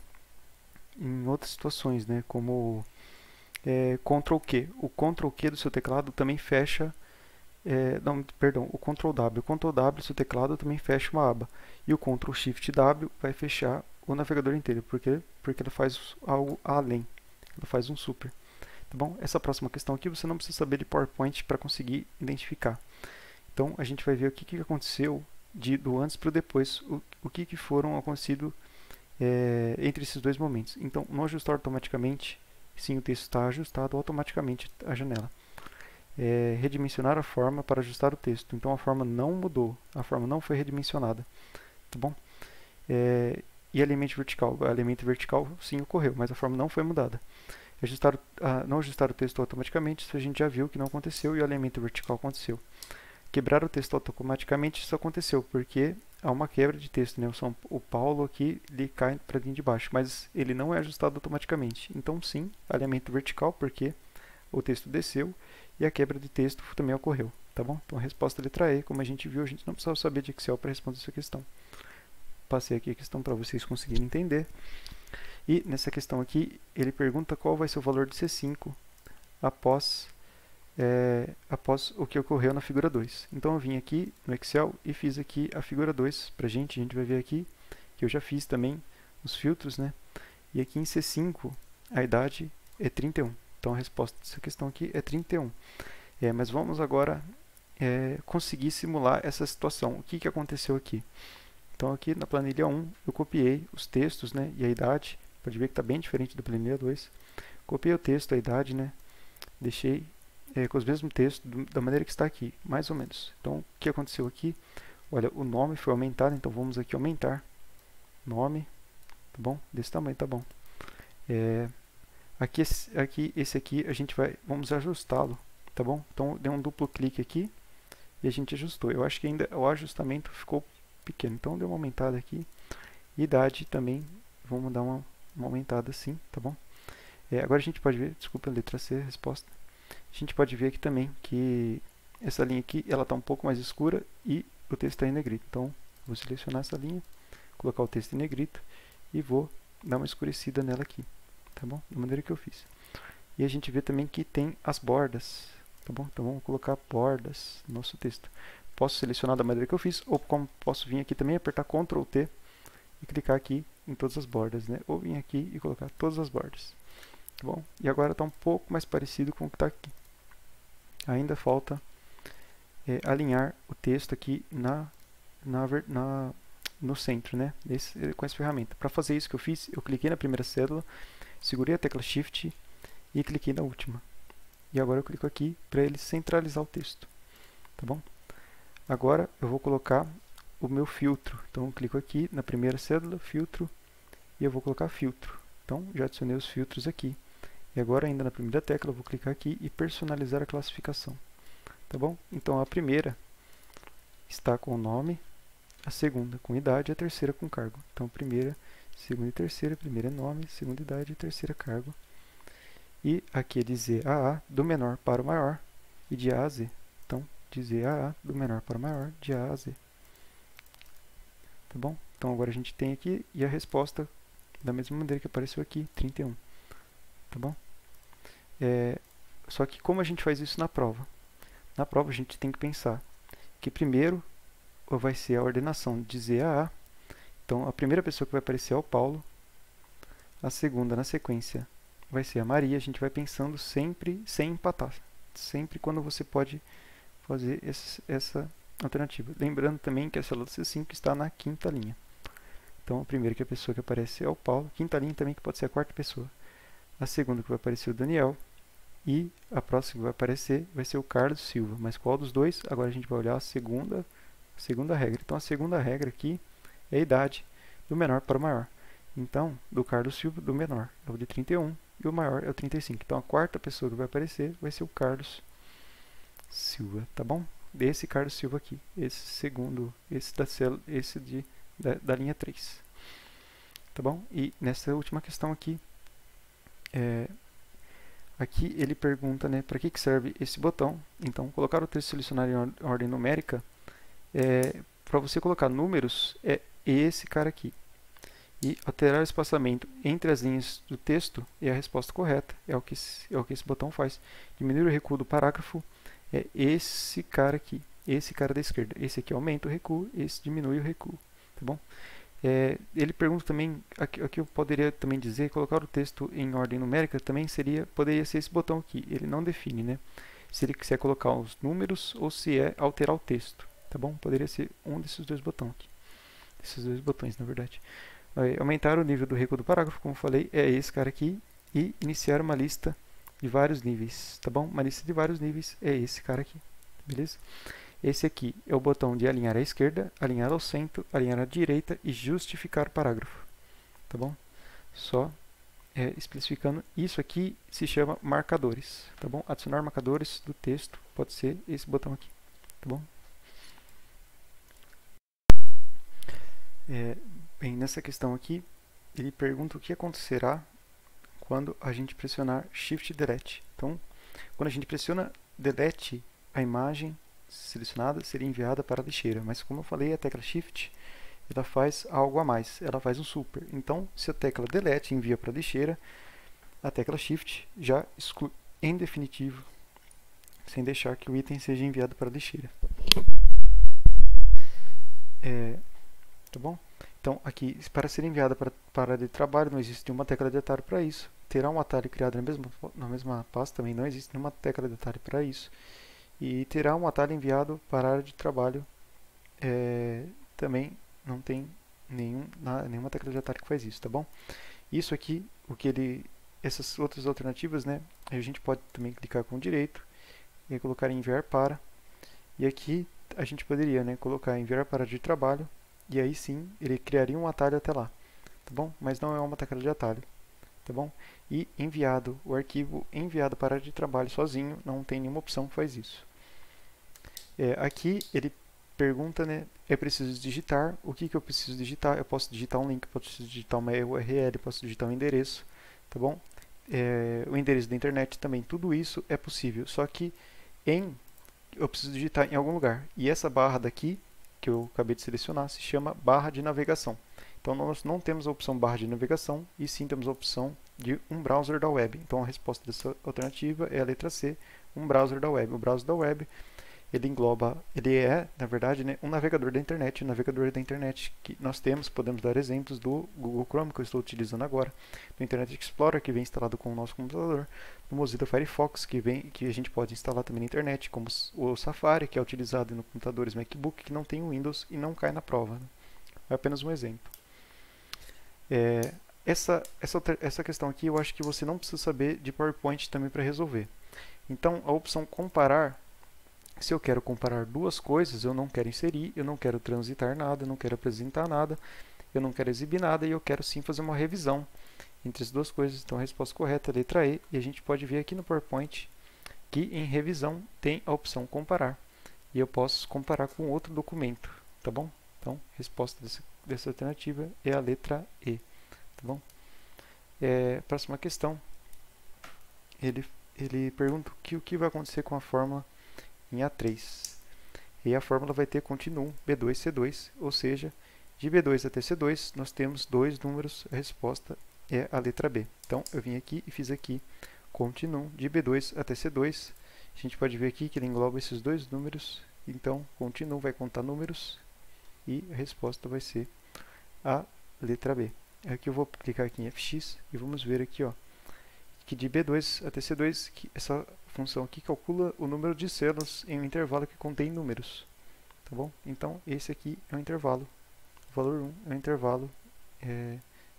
em outras situações, né, como Ctrl Q. O Ctrl Q do seu teclado também fecha, o Ctrl W. O Ctrl W do seu teclado também fecha uma aba. E o Ctrl Shift W vai fechar o navegador inteiro, porque ele faz algo além, ele faz um super. Tá bom? Essa próxima questão aqui você não precisa saber de PowerPoint para conseguir identificar. Então a gente vai ver o que aconteceu do antes para o depois, o que foram acontecido entre esses dois momentos. Então, no ajustar automaticamente, sim, o texto está ajustado automaticamente a janela. Redimensionar a forma para ajustar o texto. Então, a forma não mudou, a forma não foi redimensionada. Tá bom? E elemento vertical. O elemento vertical, sim, ocorreu, mas a forma não foi mudada. Não ajustar o texto automaticamente, isso a gente já viu que não aconteceu e o elemento vertical aconteceu. Quebrar o texto automaticamente, isso aconteceu, porque há uma quebra de texto, né? O Paulo aqui, ele cai para dentro de baixo, mas ele não é ajustado automaticamente. Então sim, alinhamento vertical, porque o texto desceu e a quebra de texto também ocorreu, tá bom? Então a resposta letra E, como a gente viu, a gente não precisava saber de Excel para responder essa questão. Passei aqui a questão para vocês conseguirem entender. E nessa questão aqui, ele pergunta qual vai ser o valor de C5 após o que ocorreu na figura 2. Então eu vim aqui no Excel e fiz aqui a figura 2 para a gente vai ver aqui que eu já fiz também os filtros, né? E aqui em C5 a idade é 31. Então a resposta dessa questão aqui é 31. Mas vamos agora conseguir simular essa situação. O que aconteceu aqui? Então aqui na planilha 1 eu copiei os textos, né, e a idade. Pode ver que está bem diferente da planilha 2. Copiei o texto, a idade, né, deixei com os mesmos textos da maneira que está aqui, mais ou menos. Então o que aconteceu aqui? Olha, o nome foi aumentado, então vamos aqui aumentar. Nome, tá bom? Desse tamanho, tá bom. Esse aqui a gente vamos ajustá-lo, tá bom? Então dei um duplo clique aqui e a gente ajustou. Eu acho que ainda o ajustamento ficou pequeno, então deu uma aumentada aqui. Idade também, vamos dar uma aumentada assim, tá bom? Agora a gente pode ver, desculpa, letra C, a resposta. A gente pode ver aqui também que essa linha aqui, ela está um pouco mais escura e o texto está em negrito. Então, vou selecionar essa linha, colocar o texto em negrito e vou dar uma escurecida nela aqui, tá bom? Da maneira que eu fiz. E a gente vê também que tem as bordas, tá bom? Então, vamos colocar bordas no nosso texto. Posso selecionar da maneira que eu fiz, ou como posso vir aqui também, apertar Ctrl T e clicar aqui em todas as bordas, né? Ou vir aqui e colocar todas as bordas. Tá bom? E agora está um pouco mais parecido com o que está aqui. Ainda falta alinhar o texto aqui no centro, né? Com essa ferramenta. Para fazer isso que eu fiz, eu cliquei na primeira célula, segurei a tecla Shift e cliquei na última. E agora eu clico aqui para ele centralizar o texto. Tá bom? Agora eu vou colocar o meu filtro. Então eu clico aqui na primeira célula, filtro, e eu vou colocar filtro. Então já adicionei os filtros aqui. E agora ainda na primeira tecla eu vou clicar aqui e personalizar a classificação. Tá bom? Então a primeira está com o nome, a segunda com idade e a terceira com cargo. Então primeira, segunda e terceira, primeira é nome, segunda idade e terceira cargo. E aqui é de Z a A, do menor para o maior, e de A a Z. Então de Z a A, do menor para o maior, de A a Z. Tá bom? Então agora a gente tem aqui e a resposta da mesma maneira que apareceu aqui, 31. Tá bom? Só que como a gente faz isso na prova? Na prova a gente tem que pensar que primeiro vai ser a ordenação de Z a A. Então a primeira pessoa que vai aparecer é o Paulo. A segunda na sequência vai ser a Maria. A gente vai pensando sempre sem empatar. Sempre quando você pode fazer essa alternativa. Lembrando também que a célula C5 está na quinta linha. Então a primeira que a pessoa que aparece é o Paulo. Quinta linha também que pode ser a quarta pessoa. A segunda que vai aparecer é o Daniel. E a próxima que vai aparecer vai ser o Carlos Silva. Mas qual dos dois? Agora a gente vai olhar a segunda regra. Então a segunda regra aqui é a idade do menor para o maior. Então, do Carlos Silva, do menor é o de 31 e o maior é o 35. Então a quarta pessoa que vai aparecer vai ser o Carlos Silva, tá bom? Desse Carlos Silva aqui. Esse segundo, da linha 3. Tá bom? E nessa última questão aqui, aqui ele pergunta, né, para que serve esse botão. Então, colocar o texto selecionado em ordem numérica, para você colocar números, é esse cara aqui. E alterar o espaçamento entre as linhas do texto é a resposta correta, é o que esse botão faz. Diminuir o recuo do parágrafo é esse cara aqui, esse cara da esquerda. Esse aqui aumenta o recuo, esse diminui o recuo, tá bom? Ele pergunta também, aqui eu poderia também dizer, colocar o texto em ordem numérica também poderia ser esse botão aqui. Ele não define, né? Se ele quiser colocar os números ou se é alterar o texto, tá bom? Poderia ser um desses dois botões aqui. Esses dois botões, na verdade. Aumentar o nível do recuo do parágrafo, como eu falei, é esse cara aqui. E iniciar uma lista de vários níveis, tá bom? Uma lista de vários níveis é esse cara aqui, beleza? Esse aqui é o botão de alinhar à esquerda, alinhar ao centro, alinhar à direita e justificar o parágrafo, tá bom? Só especificando, isso aqui se chama marcadores, tá bom? Adicionar marcadores do texto pode ser esse botão aqui, tá bom? Bem, nessa questão aqui, ele pergunta o que acontecerá quando a gente pressionar Shift Delete. Então, Quando a gente pressiona Delete, a imagem selecionada seria enviada para a lixeira. Mas como eu falei, a tecla Shift ela faz algo a mais, ela faz um super. Então, se a tecla Delete envia para a lixeira, a tecla Shift já exclui em definitivo, sem deixar que o item seja enviado para a lixeira. Tá bom? Então, aqui, para ser enviada para a área de trabalho, não existe nenhuma tecla de atalho para isso. Terá um atalho criado na mesma pasta, também não existe nenhuma tecla de atalho para isso. E terá um atalho enviado para a área de trabalho, também não tem nenhuma tecla de atalho que faz isso, tá bom? Isso aqui, essas outras alternativas, né, a gente pode também clicar com direito e colocar enviar para, e aqui a gente poderia, né, colocar enviar para a área de trabalho, e aí sim ele criaria um atalho até lá, tá bom? Mas não é uma tecla de atalho, tá bom? E enviado, o arquivo enviado para a área de trabalho sozinho, não tem nenhuma opção que faz isso. Aqui ele pergunta, né, é preciso digitar, o que eu preciso digitar? Eu posso digitar um link, posso digitar uma URL, posso digitar um endereço, tá bom? O endereço da internet também, tudo isso é possível, só que eu preciso digitar em algum lugar, e essa barra daqui, que eu acabei de selecionar, se chama barra de navegação. Então nós não temos a opção barra de navegação, e sim temos a opção de um browser da web. Então a resposta dessa alternativa é a letra C, um browser da web. O browser da web, ele é, na verdade, né, um navegador da internet. O navegador da internet que nós temos, podemos dar exemplos do Google Chrome, que eu estou utilizando agora, do Internet Explorer, que vem instalado com o nosso computador, do Mozilla Firefox, que a gente pode instalar também na internet, como o Safari, que é utilizado no computadores MacBook, que não tem Windows e não cai na prova, né? É apenas um exemplo. Essa questão aqui eu acho que você não precisa saber de PowerPoint também para resolver. Então, a opção comparar, se eu quero comparar duas coisas, eu não quero inserir, eu não quero transitar nada, eu não quero apresentar nada, eu não quero exibir nada, e eu quero sim fazer uma revisão entre as duas coisas. Então a resposta correta é a letra E, e a gente pode ver aqui no PowerPoint que em revisão tem a opção comparar, e eu posso comparar com outro documento, tá bom? Então a resposta dessa alternativa é a letra E, tá bom? Próxima questão, ele pergunta o que vai acontecer com a fórmula em A3. E a fórmula vai ter continuum B2, C2, ou seja, de B2 até C2 nós temos dois números, a resposta é a letra B. Então eu vim aqui e fiz aqui continuum de B2 até C2. A gente pode ver aqui que ele engloba esses dois números, então continuum vai contar números e a resposta vai ser a letra B. Aqui eu vou clicar aqui em FX e vamos ver aqui, ó, que de B2 até C2, que essa função aqui calcula o número de células em um intervalo que contém números, tá bom? Então esse aqui é um intervalo, o valor 1 é um intervalo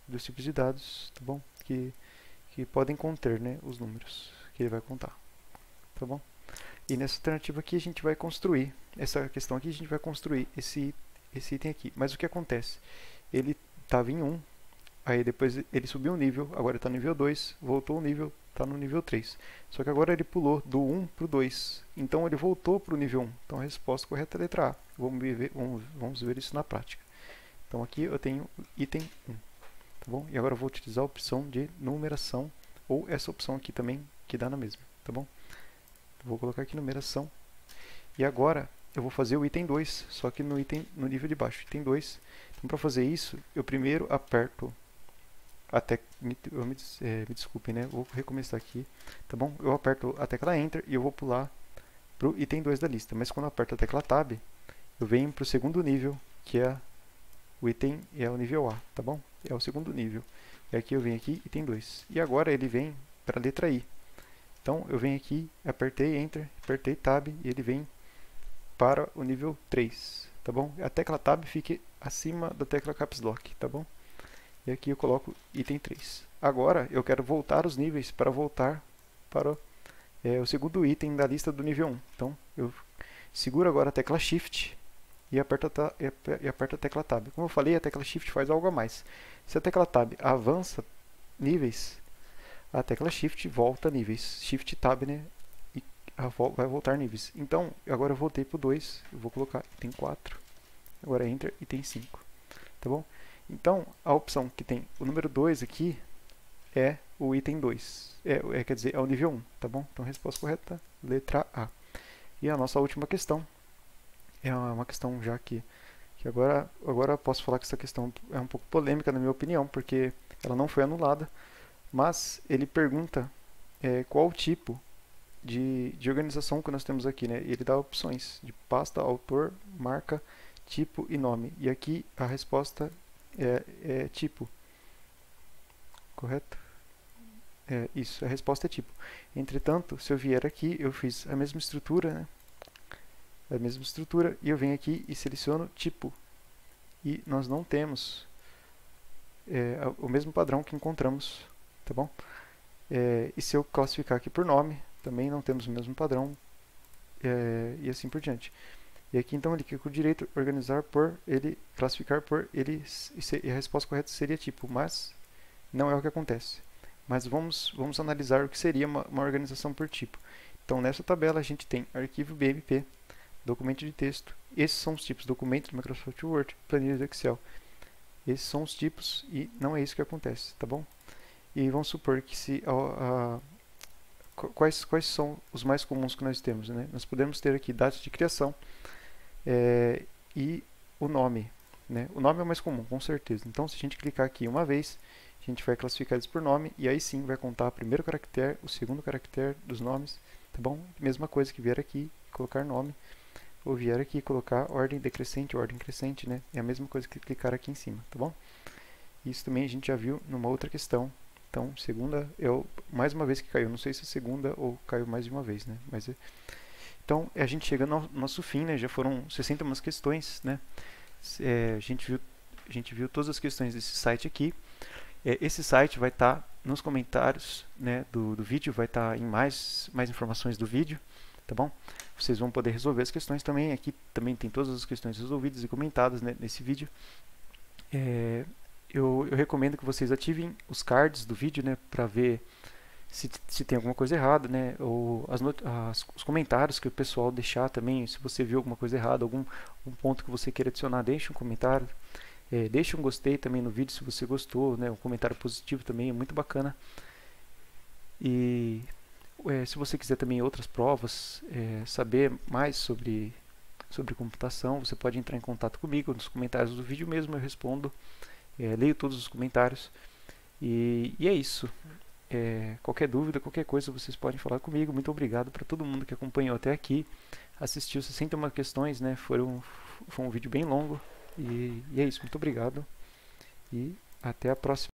dos tipos de dados, tá bom? Que podem conter, né, os números que ele vai contar, tá bom? E nessa alternativa aqui a gente vai construir, essa questão aqui a gente vai construir esse item aqui. Mas o que acontece? Ele estava em 1, aí depois ele subiu um nível, agora está no nível 2, voltou um nível, está no nível 3. Só que agora ele pulou do 1 para o 2, então ele voltou para o nível 1. Então a resposta correta é a letra A. Vamos ver isso na prática. Então aqui eu tenho item 1, tá bom? E agora eu vou utilizar a opção de numeração, ou essa opção aqui também, que dá na mesma, tá bom? Vou colocar aqui numeração. E agora eu vou fazer o item 2, só que no nível de baixo, item 2. Então para fazer isso, eu primeiro aperto me desculpem, né? Vou recomeçar aqui, tá bom? Eu aperto a tecla Enter e eu vou pular para o item 2 da lista. Mas quando eu aperto a tecla Tab, eu venho para o segundo nível, que é o item, é o nível A, tá bom? É o segundo nível. E aqui eu venho aqui, item 2. E agora ele vem para a letra I. Então eu venho aqui, apertei Enter, apertei Tab e ele vem para o nível 3, tá bom? A tecla Tab fique acima da tecla Caps Lock, tá bom? E aqui eu coloco item 3. Agora eu quero voltar os níveis para voltar para o segundo item da lista do nível 1. Então eu seguro agora a tecla Shift e aperto a tecla Tab. Como eu falei, a tecla Shift faz algo a mais. Se a tecla Tab avança níveis, a tecla Shift volta níveis. Shift Tab, né? E vai voltar níveis. Então agora eu voltei para o 2, eu vou colocar item 4. Agora Enter, item 5. Tá bom? Então, a opção que tem o número 2 aqui, é o item 2. Quer dizer, é o nível 1, tá bom? Então, resposta correta, letra A. E a nossa última questão é uma questão já que agora eu posso falar que essa questão é um pouco polêmica, na minha opinião, porque ela não foi anulada, mas ele pergunta qual o tipo de organização que nós temos aqui, né? Ele dá opções de pasta, autor, marca, tipo e nome. E aqui a resposta é tipo. Correto? Isso, a resposta é tipo. Entretanto, se eu vier aqui, eu fiz a mesma estrutura, né? A mesma estrutura, e eu venho aqui e seleciono tipo. E nós não temos o mesmo padrão que encontramos, tá bom? E se eu classificar aqui por nome, também não temos o mesmo padrão, e assim por diante. E aqui então ele clica com o direito, organizar por, ele classificar por, ele, e a resposta correta seria tipo, mas não é o que acontece. Mas vamos analisar o que seria uma organização por tipo. Então nessa tabela a gente tem arquivo BMP, documento de texto. Esses são os tipos: documento do Microsoft Word, planilha do Excel. Esses são os tipos e não é isso que acontece, tá bom? E vamos supor que se quais são os mais comuns que nós temos, né? Nós podemos ter aqui data de criação e o nome, né? O nome é o mais comum, com certeza. Então, se a gente clicar aqui uma vez, a gente vai classificar eles por nome e aí sim vai contar o primeiro caractere, o segundo caractere dos nomes, tá bom? Mesma coisa que vier aqui, colocar nome, ou vier aqui e colocar ordem decrescente, ordem crescente, né? É a mesma coisa que clicar aqui em cima, tá bom? Isso também a gente já viu numa outra questão. Então, segunda, mais uma vez que caiu, não sei se é segunda ou caiu mais de uma vez, né? Então, a gente chega no nosso fim, né? Já foram 61 questões, né? A gente viu todas as questões desse site aqui. Esse site vai estar nos comentários, né, do vídeo, vai estar em mais informações do vídeo, tá bom? Vocês vão poder resolver as questões também. Aqui também tem todas as questões resolvidas e comentadas, né, nesse vídeo. Eu recomendo que vocês ativem os cards do vídeo, né, para ver se tem alguma coisa errada, né, ou os comentários que o pessoal deixar também. Se você viu alguma coisa errada, algum ponto que você queira adicionar, deixe um comentário. Deixe um gostei também no vídeo se você gostou, né, um comentário positivo também é muito bacana. E se você quiser também outras provas, saber mais sobre computação, você pode entrar em contato comigo nos comentários do vídeo mesmo, eu respondo, leio todos os comentários. E é isso. Qualquer dúvida, qualquer coisa, vocês podem falar comigo. Muito obrigado para todo mundo que acompanhou até aqui, assistiu 61 questões, né? Foi um vídeo bem longo. E é isso, muito obrigado e até a próxima.